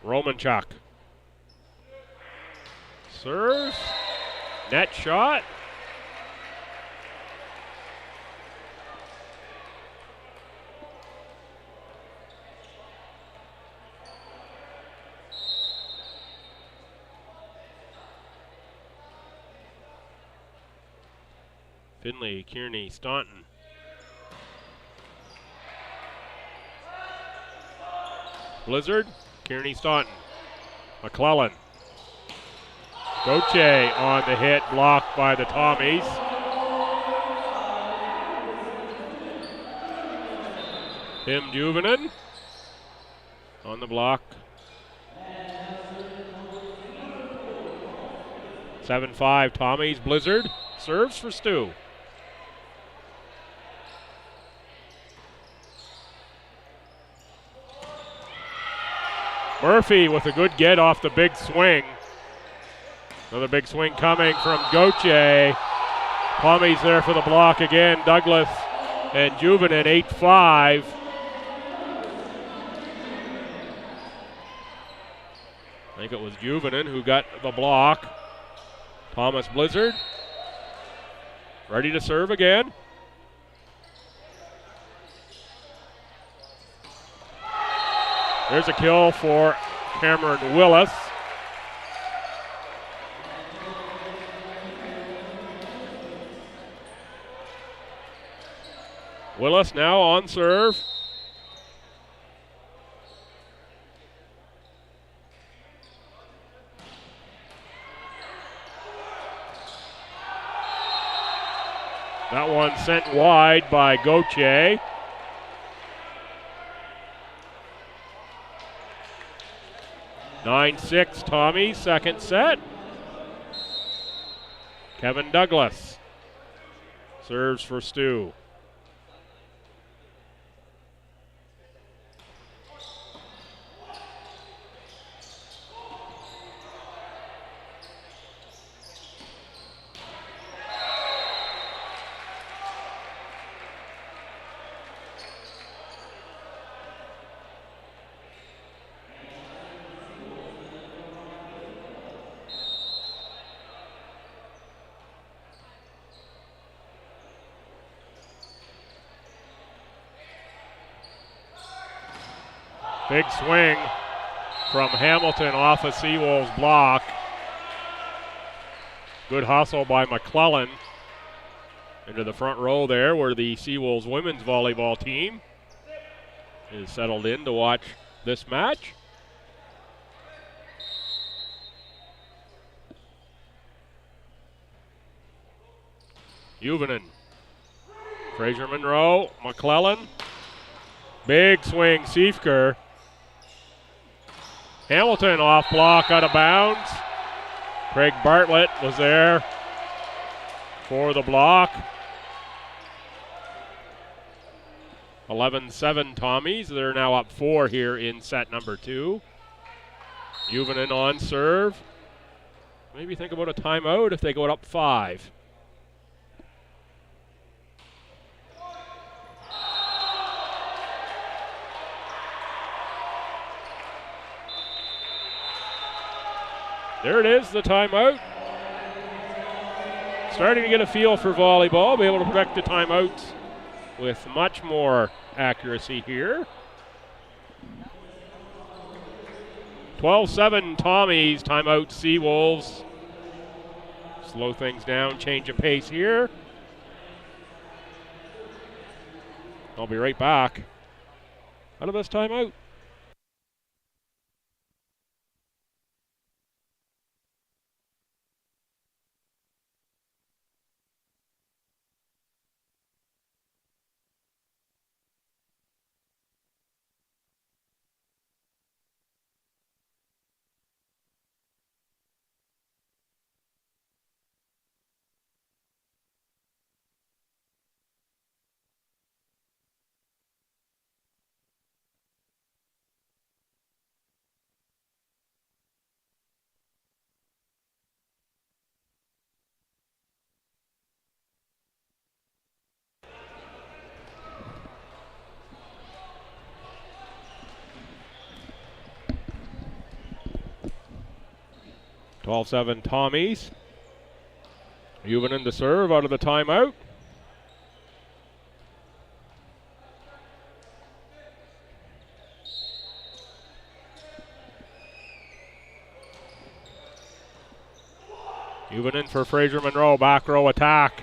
Romanchuk serves. Net shot. Finley, Kearney, Staunton. Blizzard, Kearney, Staunton. McClellan. Gauthier on the hit, blocked by the Tommies. Tim Juvonen on the block. 7-5 Tommies. Blizzard serves for Stu. Murphy with a good get off the big swing. Another big swing coming from Gauthier. Tommies there for the block again. Douglas and Juvonen 8-5. I think it was Juvonen who got the block. Thomas Blizzard ready to serve again. There's a kill for Cameron Willis. Willis now on serve. That one sent wide by Gauthier. 9-6 Tommy, second set. Kevin Douglas serves for Stu. Big swing from Hamilton off a Seawolves block. Good hustle by McClellan into the front row there where the Seawolves women's volleyball team is settled in to watch this match. Juvonen, Fraser Monroe, McClellan. Big swing, Siefker. Hamilton off block, out of bounds. Craig Bartlett was there for the block. 11-7 Tommies. They're now up 4 here in set number 2. Juvonen on serve. Maybe think about a timeout if they go up 5. There it is, the timeout. Starting to get a feel for volleyball, be able to protect the timeouts with much more accuracy here. 12-7 Tommies, timeout Seawolves. Slow things down, change of pace here. I'll be right back out of this timeout. Twelve-7 Tommies. Juvonen to serve out of the timeout. Juvonen for Fraser Monroe, back row attack.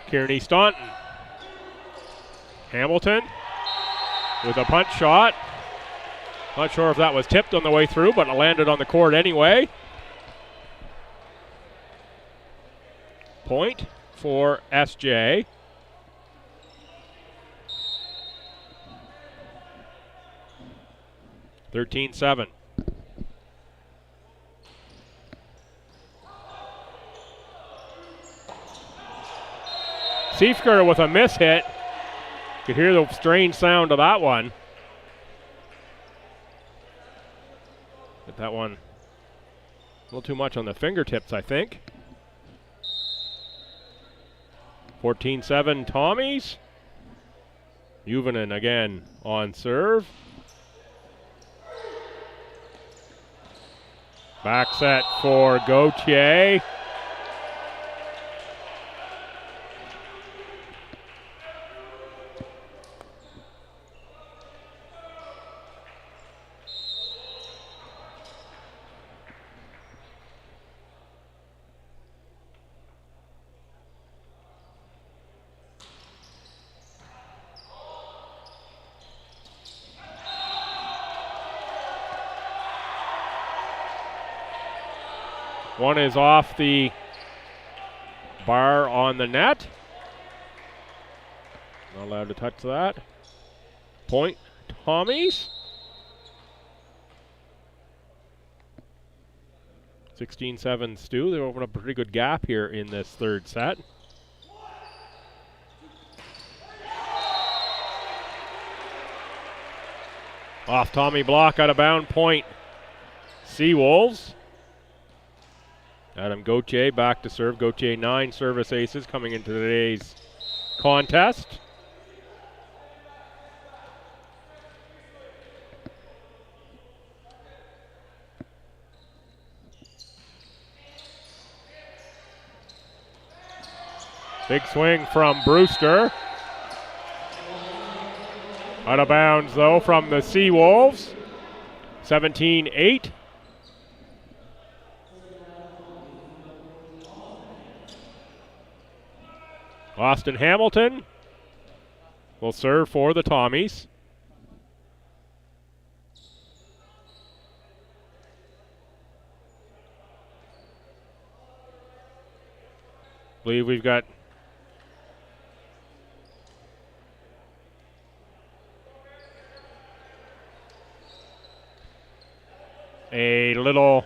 Kearney Staunton. Hamilton with a punch shot. Not sure if that was tipped on the way through, but it landed on the court anyway. Point for SJ. (13-7). Seifker with a miss hit. You could hear the strange sound of that one. But that one a little too much on the fingertips, I think. 14-7 Tommies. Juvonen again on serve. Back set for Gauthier. One is off the bar on the net. Not allowed to touch that. Point Tommies. 16-7 Stu. They open up a pretty good gap here in this third set. Off Tommy block, out of bound, point Seawolves. Adam Gauthier back to serve. Gauthier 9 service aces coming into today's contest. Big swing from Brewster. Out of bounds though from the Seawolves. 17-8. Austin Hamilton will serve for the Tommies. I believe we've got a little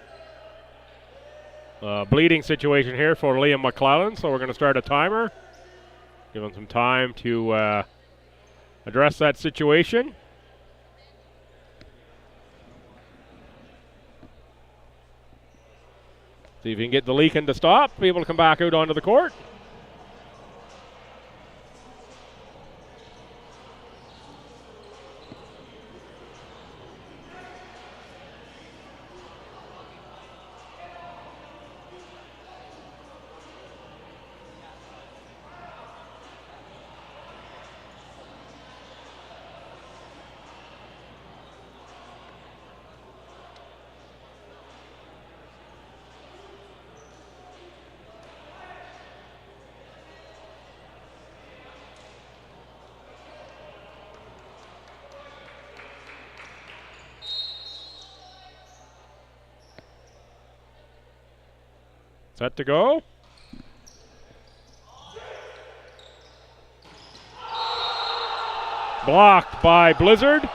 bleeding situation here for Liam McClellan, so we're going to start a timer. Give him some time to address that situation. See if he can get the leaking to stop, be able to come back out onto the court. Set to go. Blocked by Blizzard.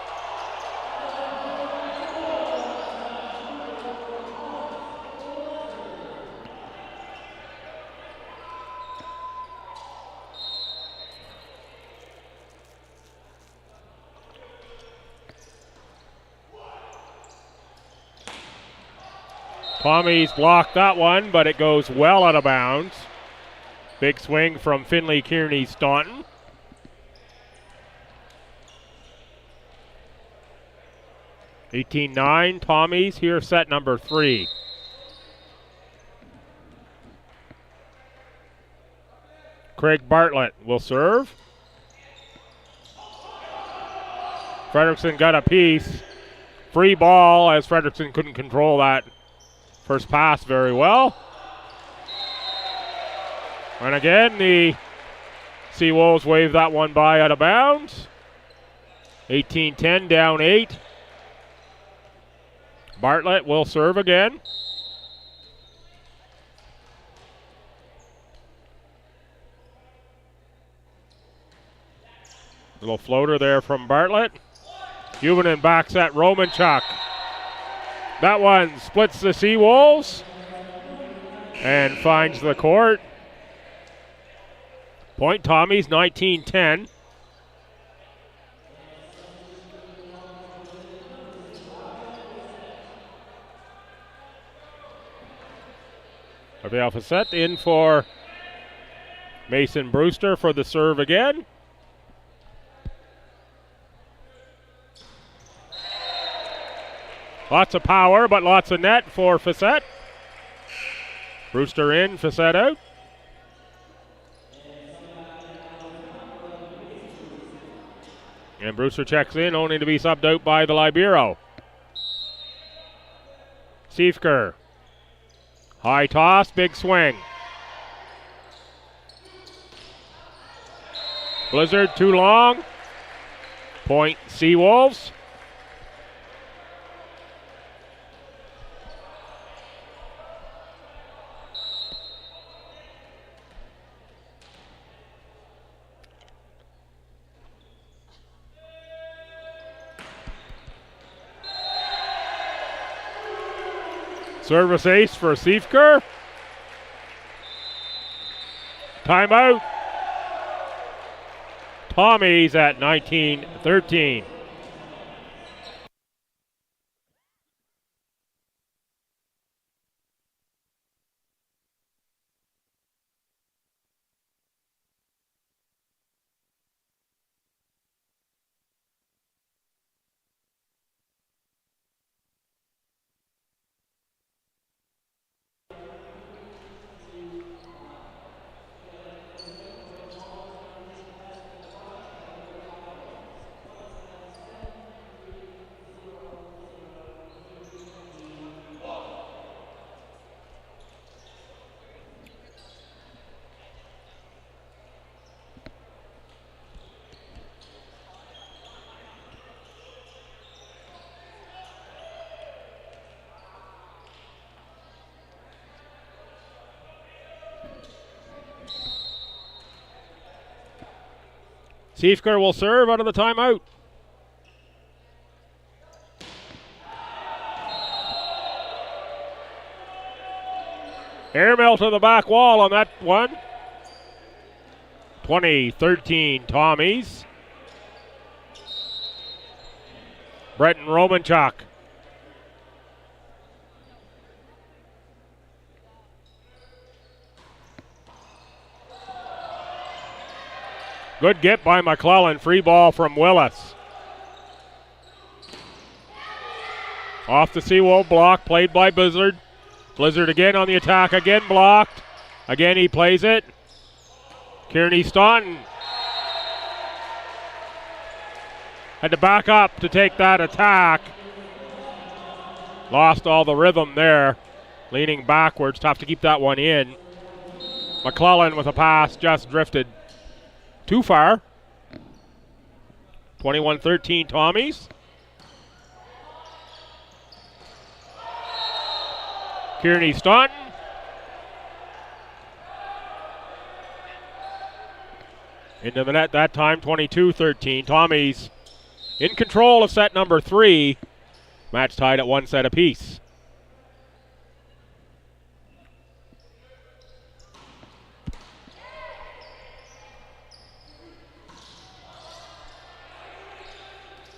Tommies blocked that one, but it goes well out of bounds. Big swing from Finley Kearney Staunton. (18-9) Tommies here, set number 3. Craig Bartlett will serve. Frederickson got a piece. Free ball as Frederickson couldn't control that first pass very well. And again, the Seawolves wave that one by out of bounds. 18-10, down 8. Bartlett will serve again. Little floater there from Bartlett. Juvenin backs at Romanchuk. That one splits the Seawolves and finds the court. Point Tommies, 19-10. Rafael Facette in for Mason Brewster for the serve again. Lots of power, but lots of net for Facette. Brewster in, Facette out. And Brewster checks in, only to be subbed out by the Libero. Siefker. High toss, big swing. Blizzard too long. Point Seawolves. Service ace for Siefker. Timeout. Tommies at 19-13. Siefker will serve out of the timeout. Airmail to the back wall on that one. 20-13 Tommies. Brenton Romanchuk. Good get by McClellan. Free ball from Willis. Off the Seawolf block, played by Blizzard. Blizzard again on the attack, again blocked. Again he plays it. Kearney Staunton had to back up to take that attack. Lost all the rhythm there. Leaning backwards, tough to keep that one in. McClellan with a pass, just drifted too far. 21-13 Tommies. Kearney Staunton. Into the net that time, 22-13. Tommies in control of set number 3. Match tied at 1 set apiece.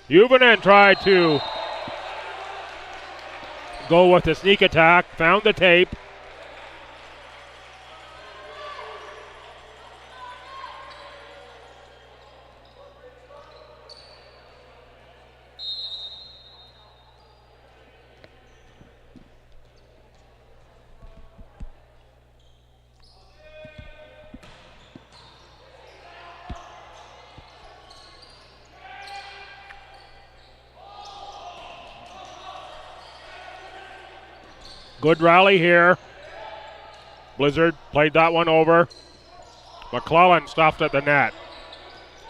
Juvenin tried to go with the sneak attack, found the tape.
Good rally here. Blizzard played that one over. McClellan stuffed at the net.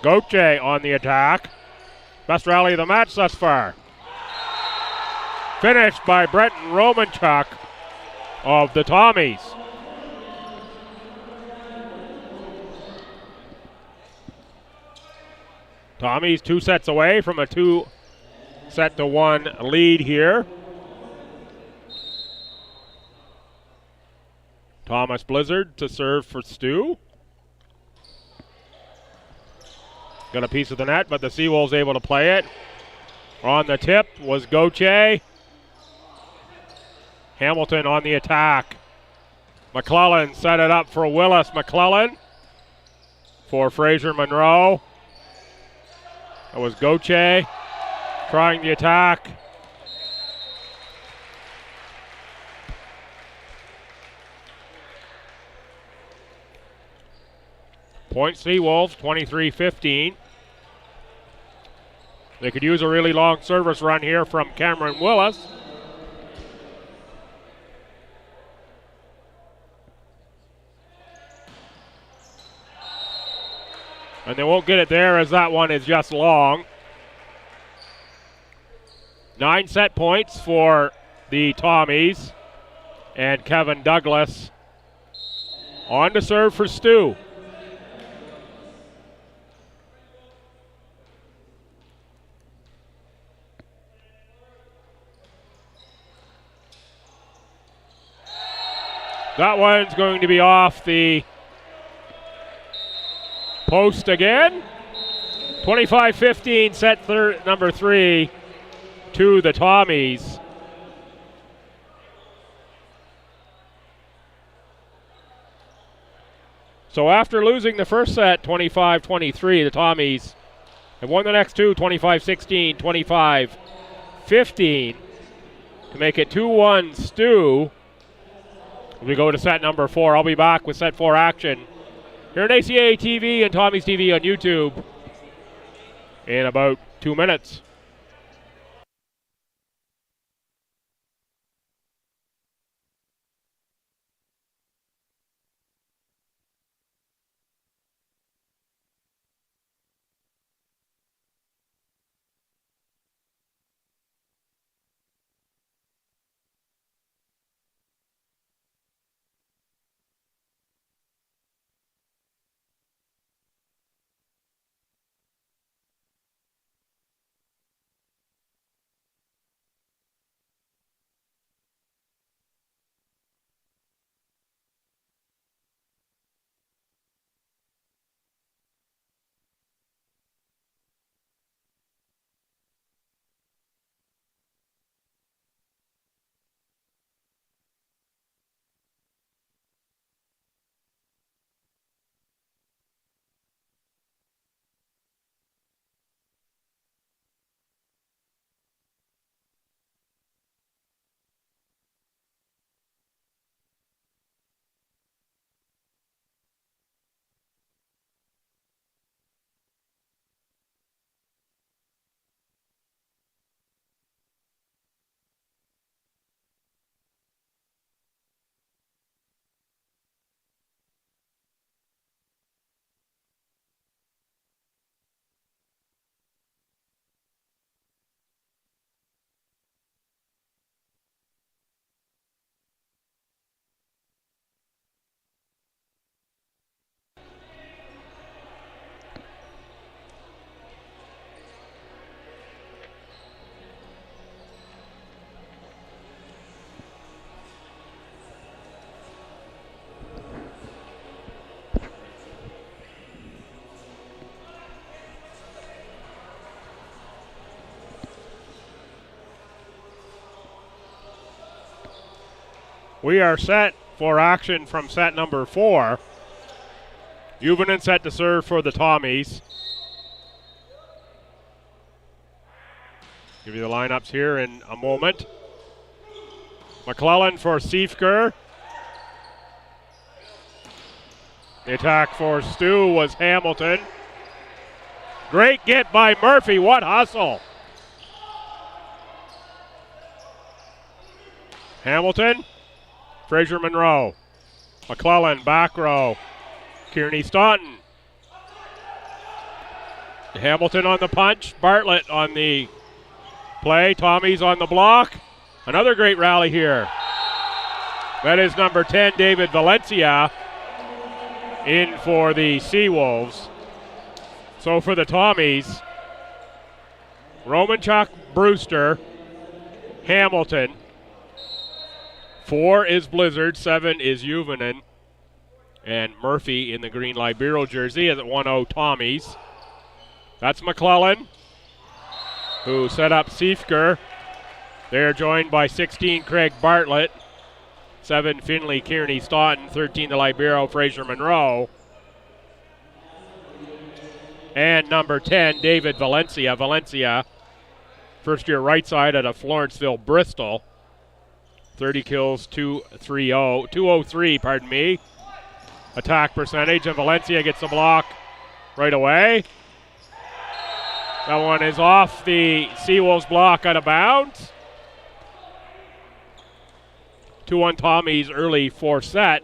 Gauthier on the attack. Best rally of the match thus far. Finished by Brenton Romanchuk of the Tommies. Tommies 2 sets away from a 2-set-to-1 lead here. Thomas Blizzard to serve for Stu. Got a piece of the net, but the Seawolves able to play it. On the tip was Gauthier. Hamilton on the attack. McClellan set it up for Willis McClellan for Fraser Monroe. That was Gauthier trying the attack. Point Seawolves, 23-15. They could use a really long service run here from Cameron Willis. And they won't get it there as that one is just long. 9 set points for the Tommies. And Kevin Douglas on to serve for Stu. That one's going to be off the post again. 25-15, set number 3 to the Tommies. So after losing the first set, 25-23, the Tommies have won the next two, 25-16, 25-15, to make it 2-1 Stu. We go to set number 4. I'll be back with set 4 action here at ACAA TV and Tommy's TV on YouTube in about 2 minutes. We are set for action from set number 4. Juvonen set to serve for the Tommies. Give you the lineups here in a moment. McClellan for Siefker. The attack for Stu was Hamilton. Great get by Murphy. What hustle. Hamilton Fraser Monroe. McClellan, back row. Kearney Staunton. Hamilton on the punch. Bartlett on the play. Tommy's on the block. Another great rally here. That is number 10, David Valencia, in for the Seawolves. So for the Tommies, Romanchuk, Brewster, Hamilton. 4 is Blizzard, 7 is Juvonen, and Murphy in the green Libero jersey is at 1-0 Tommies. That's McClellan, who set up Siefker. They're joined by 16 Craig Bartlett, 7 Finley Kearney Staunton, 13 the Libero Fraser Monroe, and number 10 David Valencia. Valencia, first year right side out of Florenceville, Bristol. 30 kills, 203, pardon me. Attack percentage, and Valencia gets the block right away. That one is off the Seawolves block out of bounds. 2-1 Tommy's early 4 set.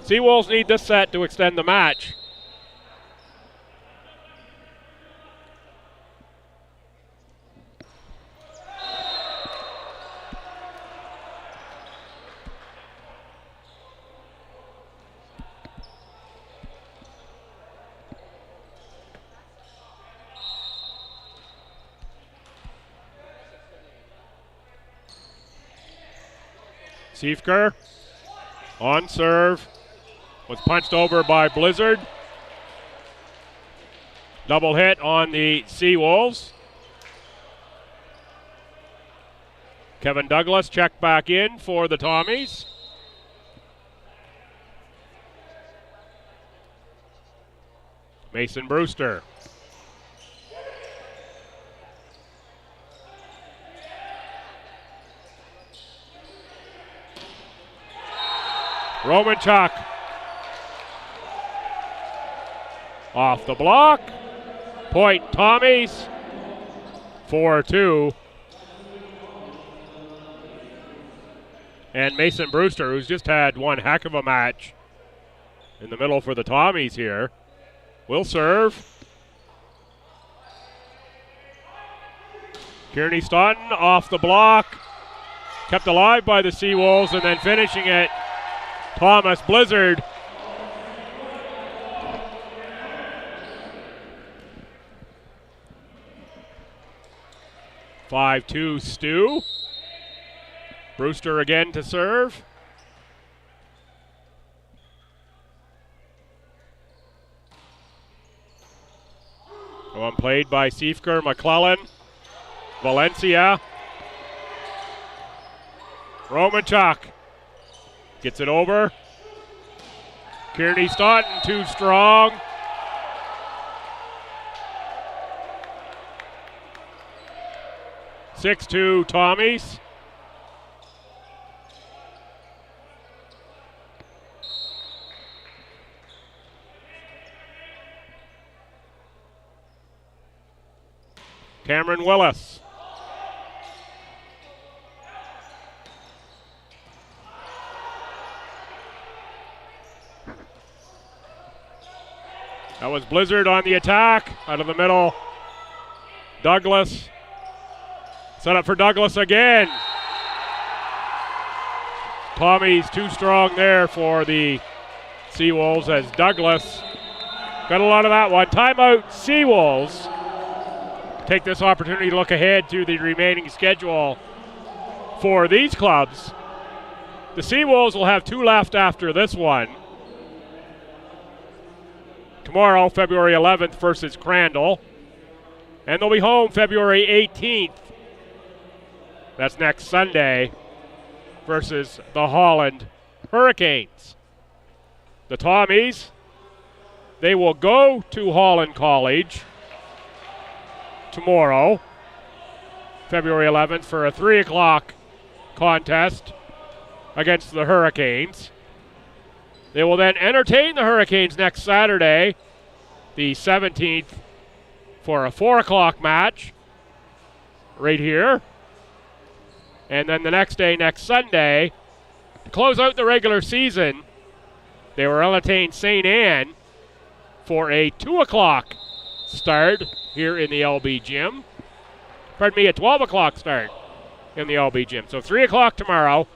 Seawolves need this set to extend the match. Siefker on serve, was punched over by Blizzard. Double hit on the Seawolves. Kevin Douglas checked back in for the Tommies. Mason Brewster. Romanchuk off the block. Point Tommies. 4-2. And Mason Brewster, who's just had one heck of a match in the middle for the Tommies here, will serve. Kearney Staunton off the block. Kept alive by the Seawolves, and then finishing it, Thomas Blizzard. (5-2) Stu. Brewster again to serve. One played by Siefker, McClellan, Valencia. Romanchuk gets it over. Kearney Staunton too strong. (6-2) Tommies. Cameron Willis. That was Blizzard on the attack, out of the middle. Douglas. Set up for Douglas again. Tommy's too strong there for the Seawolves as Douglas got a lot of that one. Timeout Seawolves. Take this opportunity to look ahead to the remaining schedule for these clubs. The Seawolves will have 2 left after this one. Tomorrow, February 11th versus Crandall. And they'll be home February 18th. That's next Sunday versus the Holland Hurricanes. The Tommies, they will go to Holland College tomorrow, February 11th, for a 3 o'clock contest against the Hurricanes. They will then entertain the Hurricanes next Saturday, the 17th, for a 4 o'clock match right here. And then the next day, next Sunday, close out the regular season, they will entertain St. Anne for a 2 o'clock start here in the LB gym. Pardon me, a 12 o'clock start in the LB gym. So 3 o'clock tomorrow,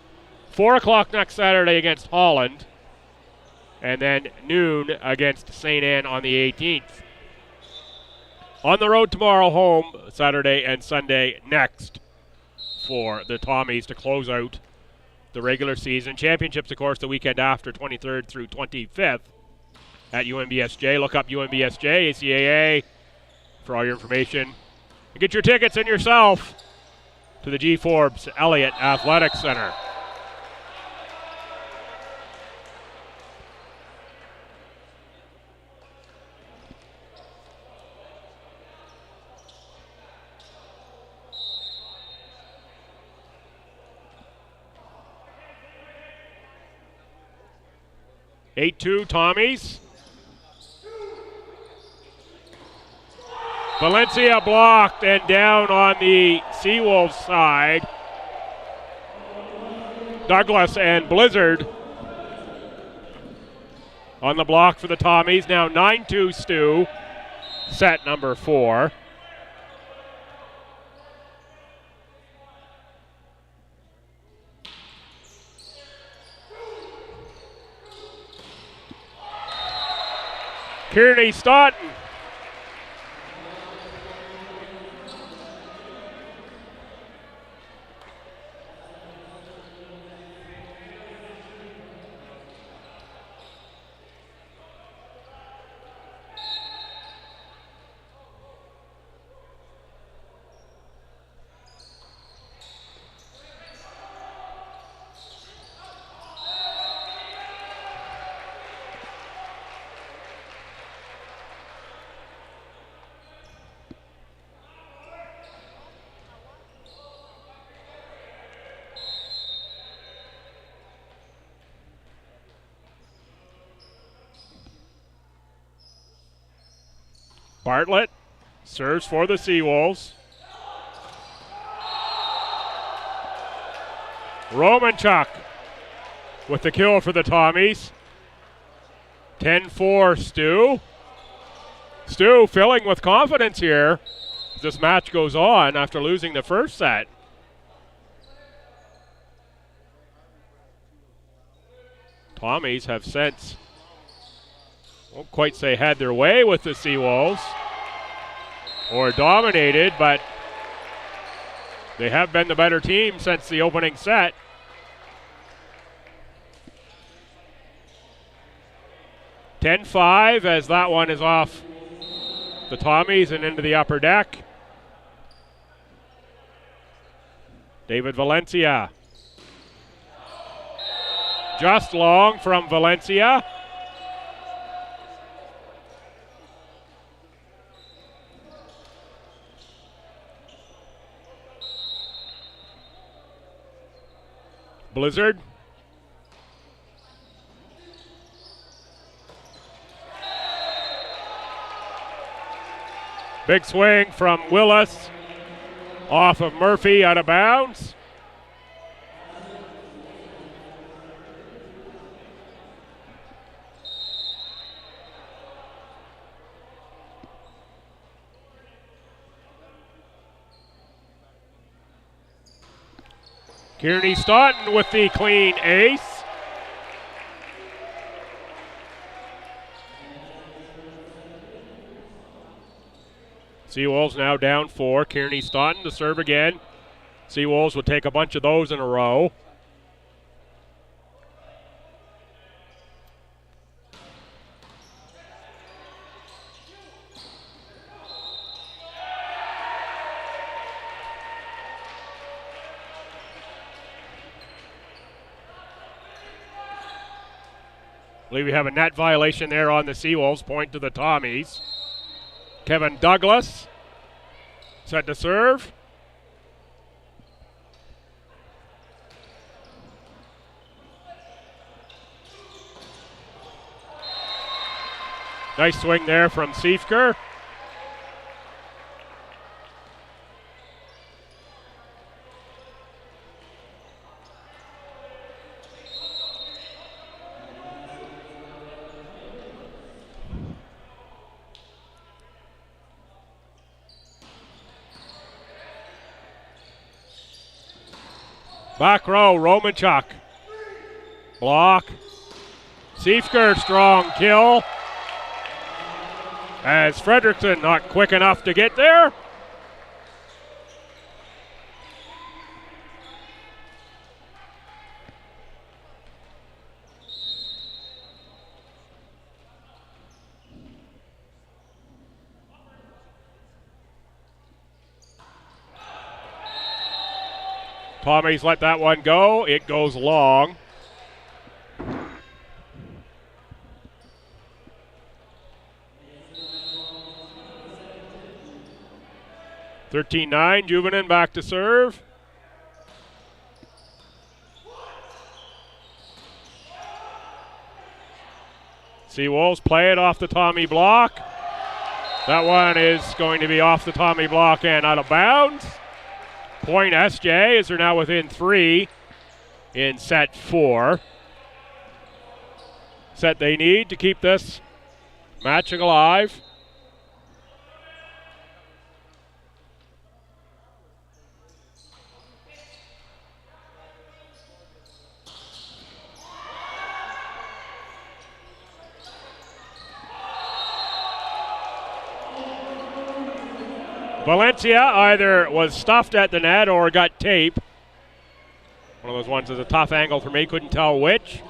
4 o'clock next Saturday against Holland, and then noon against St. Anne on the 18th. On the road tomorrow, home Saturday and Sunday next for the Tommies to close out the regular season. Championships, of course, the weekend after, 23rd through 25th at UNBSJ. Look up UNBSJ, ACAA for all your information. And get your tickets and yourself to the G. Forbes Elliott Athletic Center. Eight-2 Tommies. Valencia blocked and down on the Seawolves side. Douglas and Blizzard on the block for the Tommies. Now 9-2 Stu, set number 4. Kearney Staunton. Bartlett serves for the Seawolves. Romanchuk with the kill for the Tommies. 10-4 Stu. Stu filling with confidence here as this match goes on after losing the first set. Tommies have since, won't quite say had their way with the Seawolves or dominated, but they have been the better team since the opening set. (10-5) as that one is off the Tommies and into the upper deck. David Valencia. Just long from Valencia. Blizzard. Big swing from Willis off of Murphy, out of bounds. Kearney Staunton with the clean ace. Seawolves now down 4. Kearney Staunton to serve again. Seawolves will take a bunch of those in a row. I believe we have a net violation there on the Seawolves. Point to the Tommies. Kevin Douglas set to serve. Nice swing there from Siefker. Back row, Romanchuk. Block. Siefker, strong kill. As Fredrickson not quick enough to get there. Tommy's let that one go. It goes long. (13-9), Juvenin back to serve. Seawolves play it off the Tommy block. That one is going to be off the Tommy block and out of bounds. Point SJ as they're now within 3 in set 4. Set they need to keep this matching alive. Valencia either was stuffed at the net or got tape. One of those ones is a tough angle for me, couldn't tell which.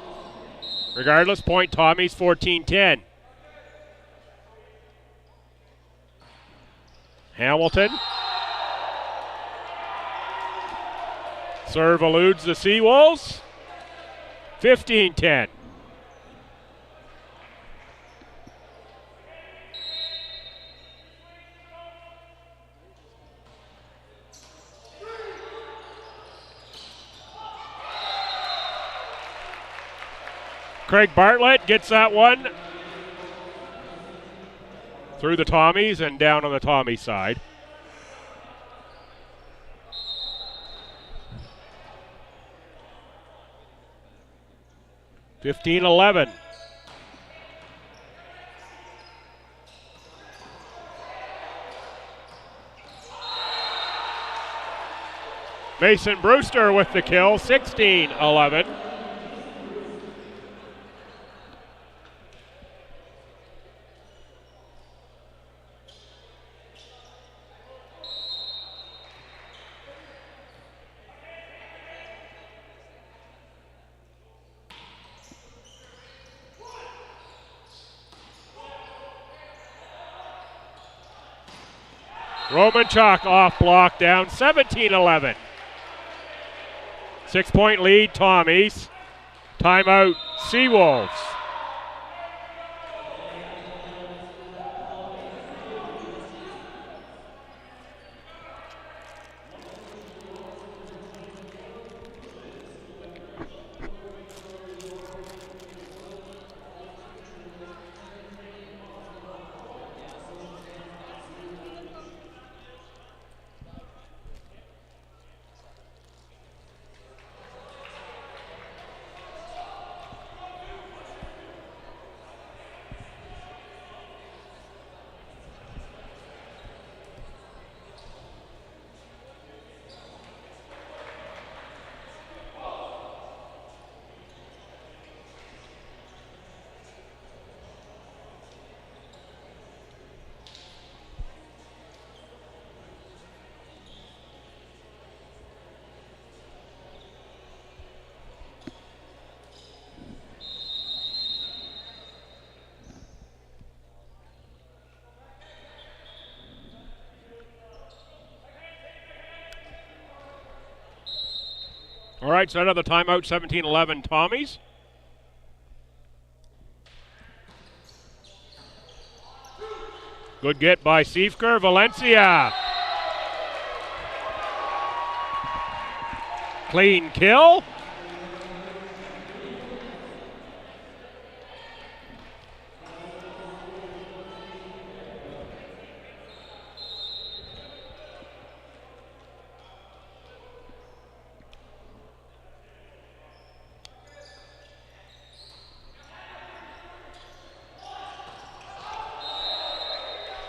Regardless, point Tommy's 14-10. Hamilton. Serve eludes the Seawolves. 15-10. Craig Bartlett gets that one through the Tommies and down on the Tommy side. (15-11). Mason Brewster with the kill, 16-11. Romanchuk off block down, 17-11. 6-point lead, Tommies. Timeout, Seawolves. All right, so another timeout, 17-11 Tommies. Good get by Siefker, Valencia. Clean kill.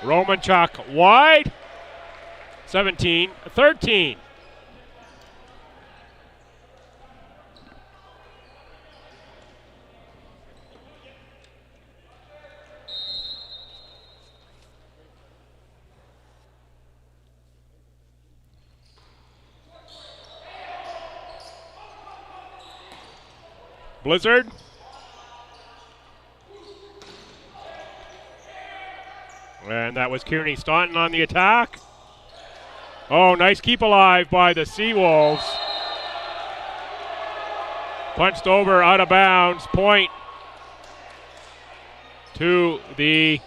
Romanchuk wide, 17-13. Blizzard. And that was Kearney Staunton on the attack. Oh, nice keep alive by the Seawolves. Punched over, out of bounds. Point to the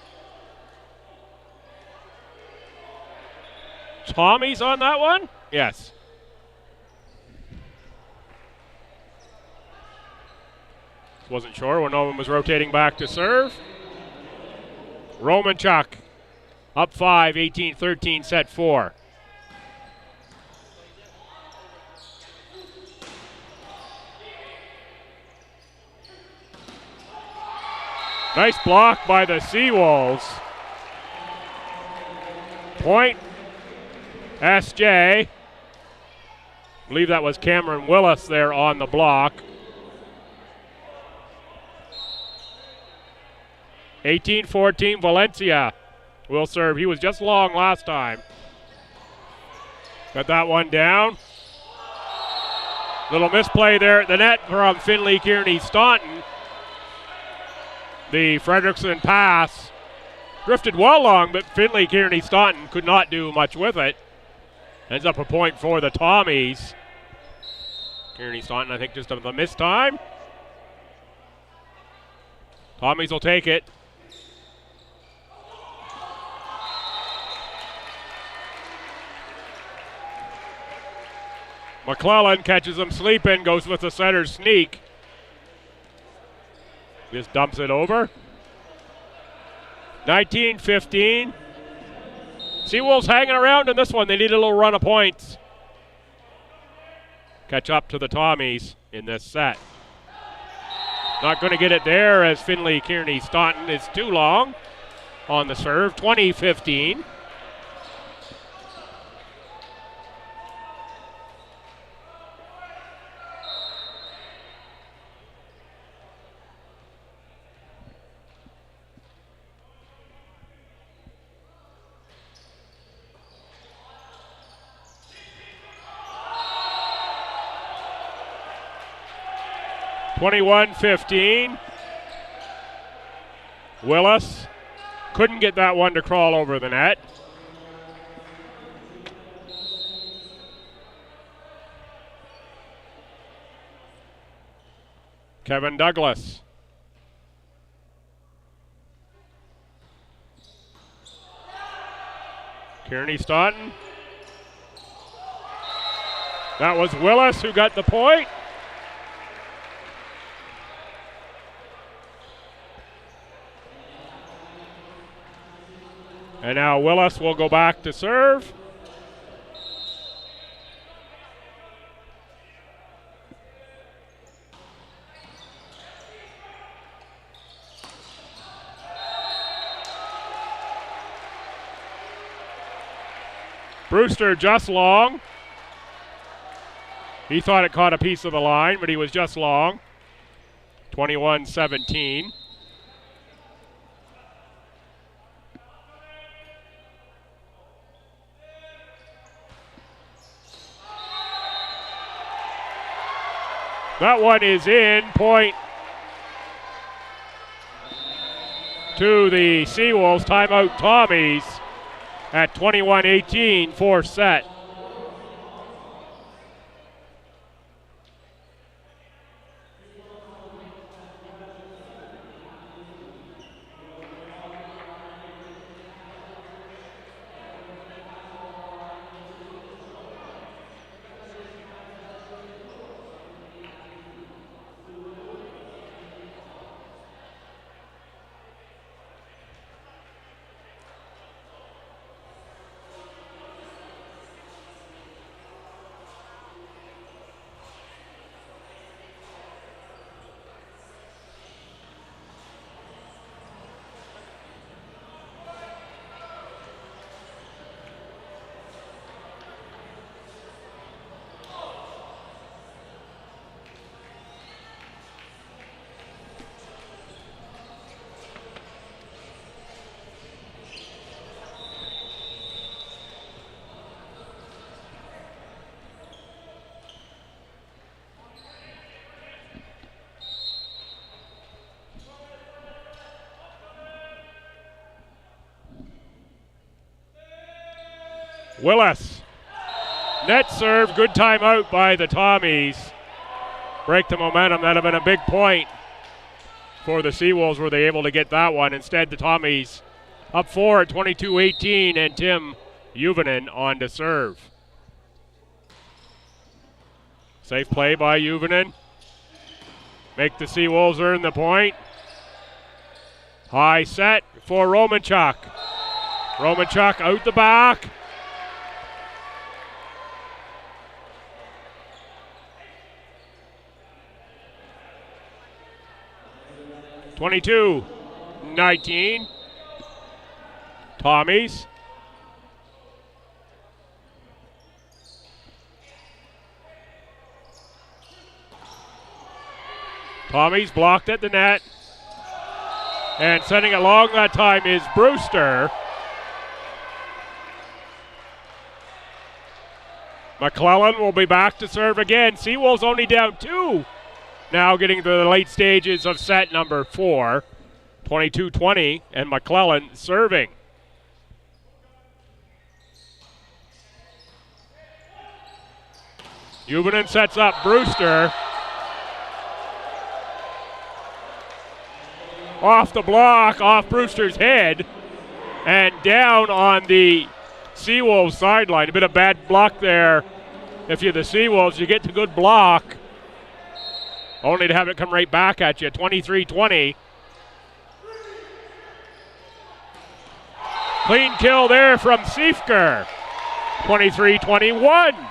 Tommies on that one? Yes. Wasn't sure when no one was rotating back to serve. Romanchuk up 5, 18-13, set 4. Nice block by the Seawolves. Point, SJ. I believe that was Cameron Willis there on the block. 18-14, Valencia will serve. He was just long last time. Got that one down. Little misplay there at the net from Finley Kearney Staunton. The Frederickson pass drifted well long, but Finley Kearney Staunton could not do much with it. Ends up a point for the Tommies. Kearney Staunton, I think, just of the missed time. Tommies will take it. McClellan catches him sleeping, goes with the center sneak. Just dumps it over. 19-15. Seawolves hanging around in this one. They need a little run of points. Catch up to the Tommies in this set. Not going to get it there as Finley Kearney Staunton is too long on the serve. 20-15. (21-15). Willis couldn't get that one to crawl over the net. Kevin Douglas. Kearney Staunton. That was Willis who got the point. And now Willis will go back to serve. Brewster just long. He thought it caught a piece of the line, but he was just long. 21-17. That one is in. Point to the Seawolves. Timeout Tommies at 21-18, fourth set. Willis. Net serve, good timeout by the Tommies. Break the momentum, that'd have been a big point for the Seawolves. Were they able to get that one? Instead, the Tommies up 4 at 22-18, and Tim Juvonen on to serve. Safe play by Juvonen. Make the Seawolves earn the point. High set for Romanchuk. Romanchuk out the back. (22-19). Tommies. Tommies blocked at the net. And sending it long that time is Brewster. McClellan will be back to serve again. Seawolves only down 2. Now getting to the late stages of set number 4. 22-20, and McClellan serving. Juvonen sets up Brewster. Off the block, off Brewster's head, and down on the Seawolves sideline. A bit of bad block there. If you're the Seawolves, you get the good block, only to have it come right back at you. 23-20. Clean kill there from Siefker. 23-21.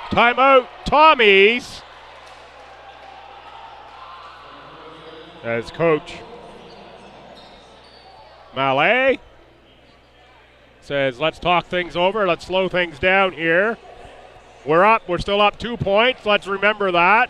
Timeout, Tommies. As Coach Mallet says, let's talk things over. Let's slow things down here. We're up. We're still up 2 points. Let's remember that.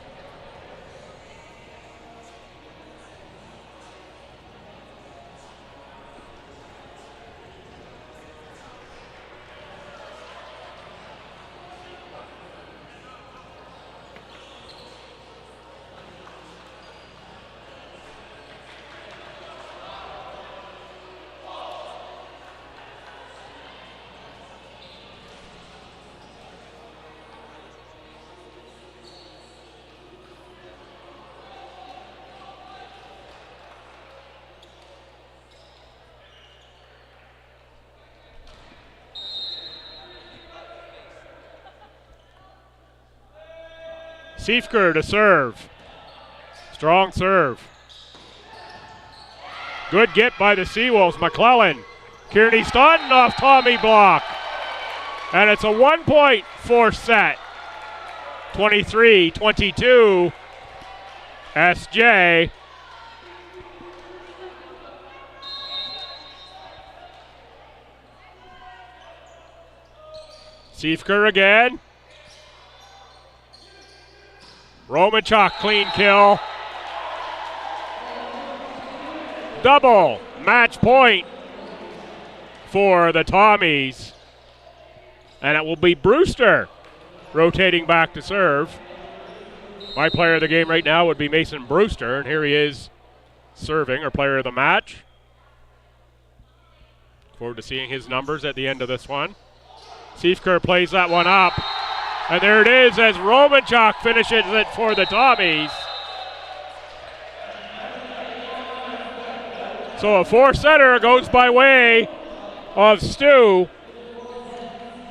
Siefker to serve. Strong serve. Good get by the Seawolves. McClellan. Kearney Staunton off Tommy block. And it's a 1-point fourth set. 23-22. SJ. Siefker again. Romanchuk, clean kill. Double match point for the Tommies. And it will be Brewster rotating back to serve. My player of the game right now would be Mason Brewster, and here he is serving, or player of the match. Forward to seeing his numbers at the end of this one. Siefker plays that one up. And there it is as Romanchuk finishes it for the Tommies. So a four-setter goes by way of STU.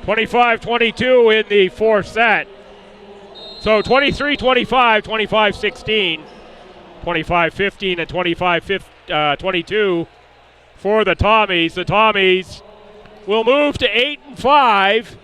25-22 in the fourth set. So 23-25, 25-16, 25-15, and 25-22 for the Tommies. The Tommies will move to 8-5.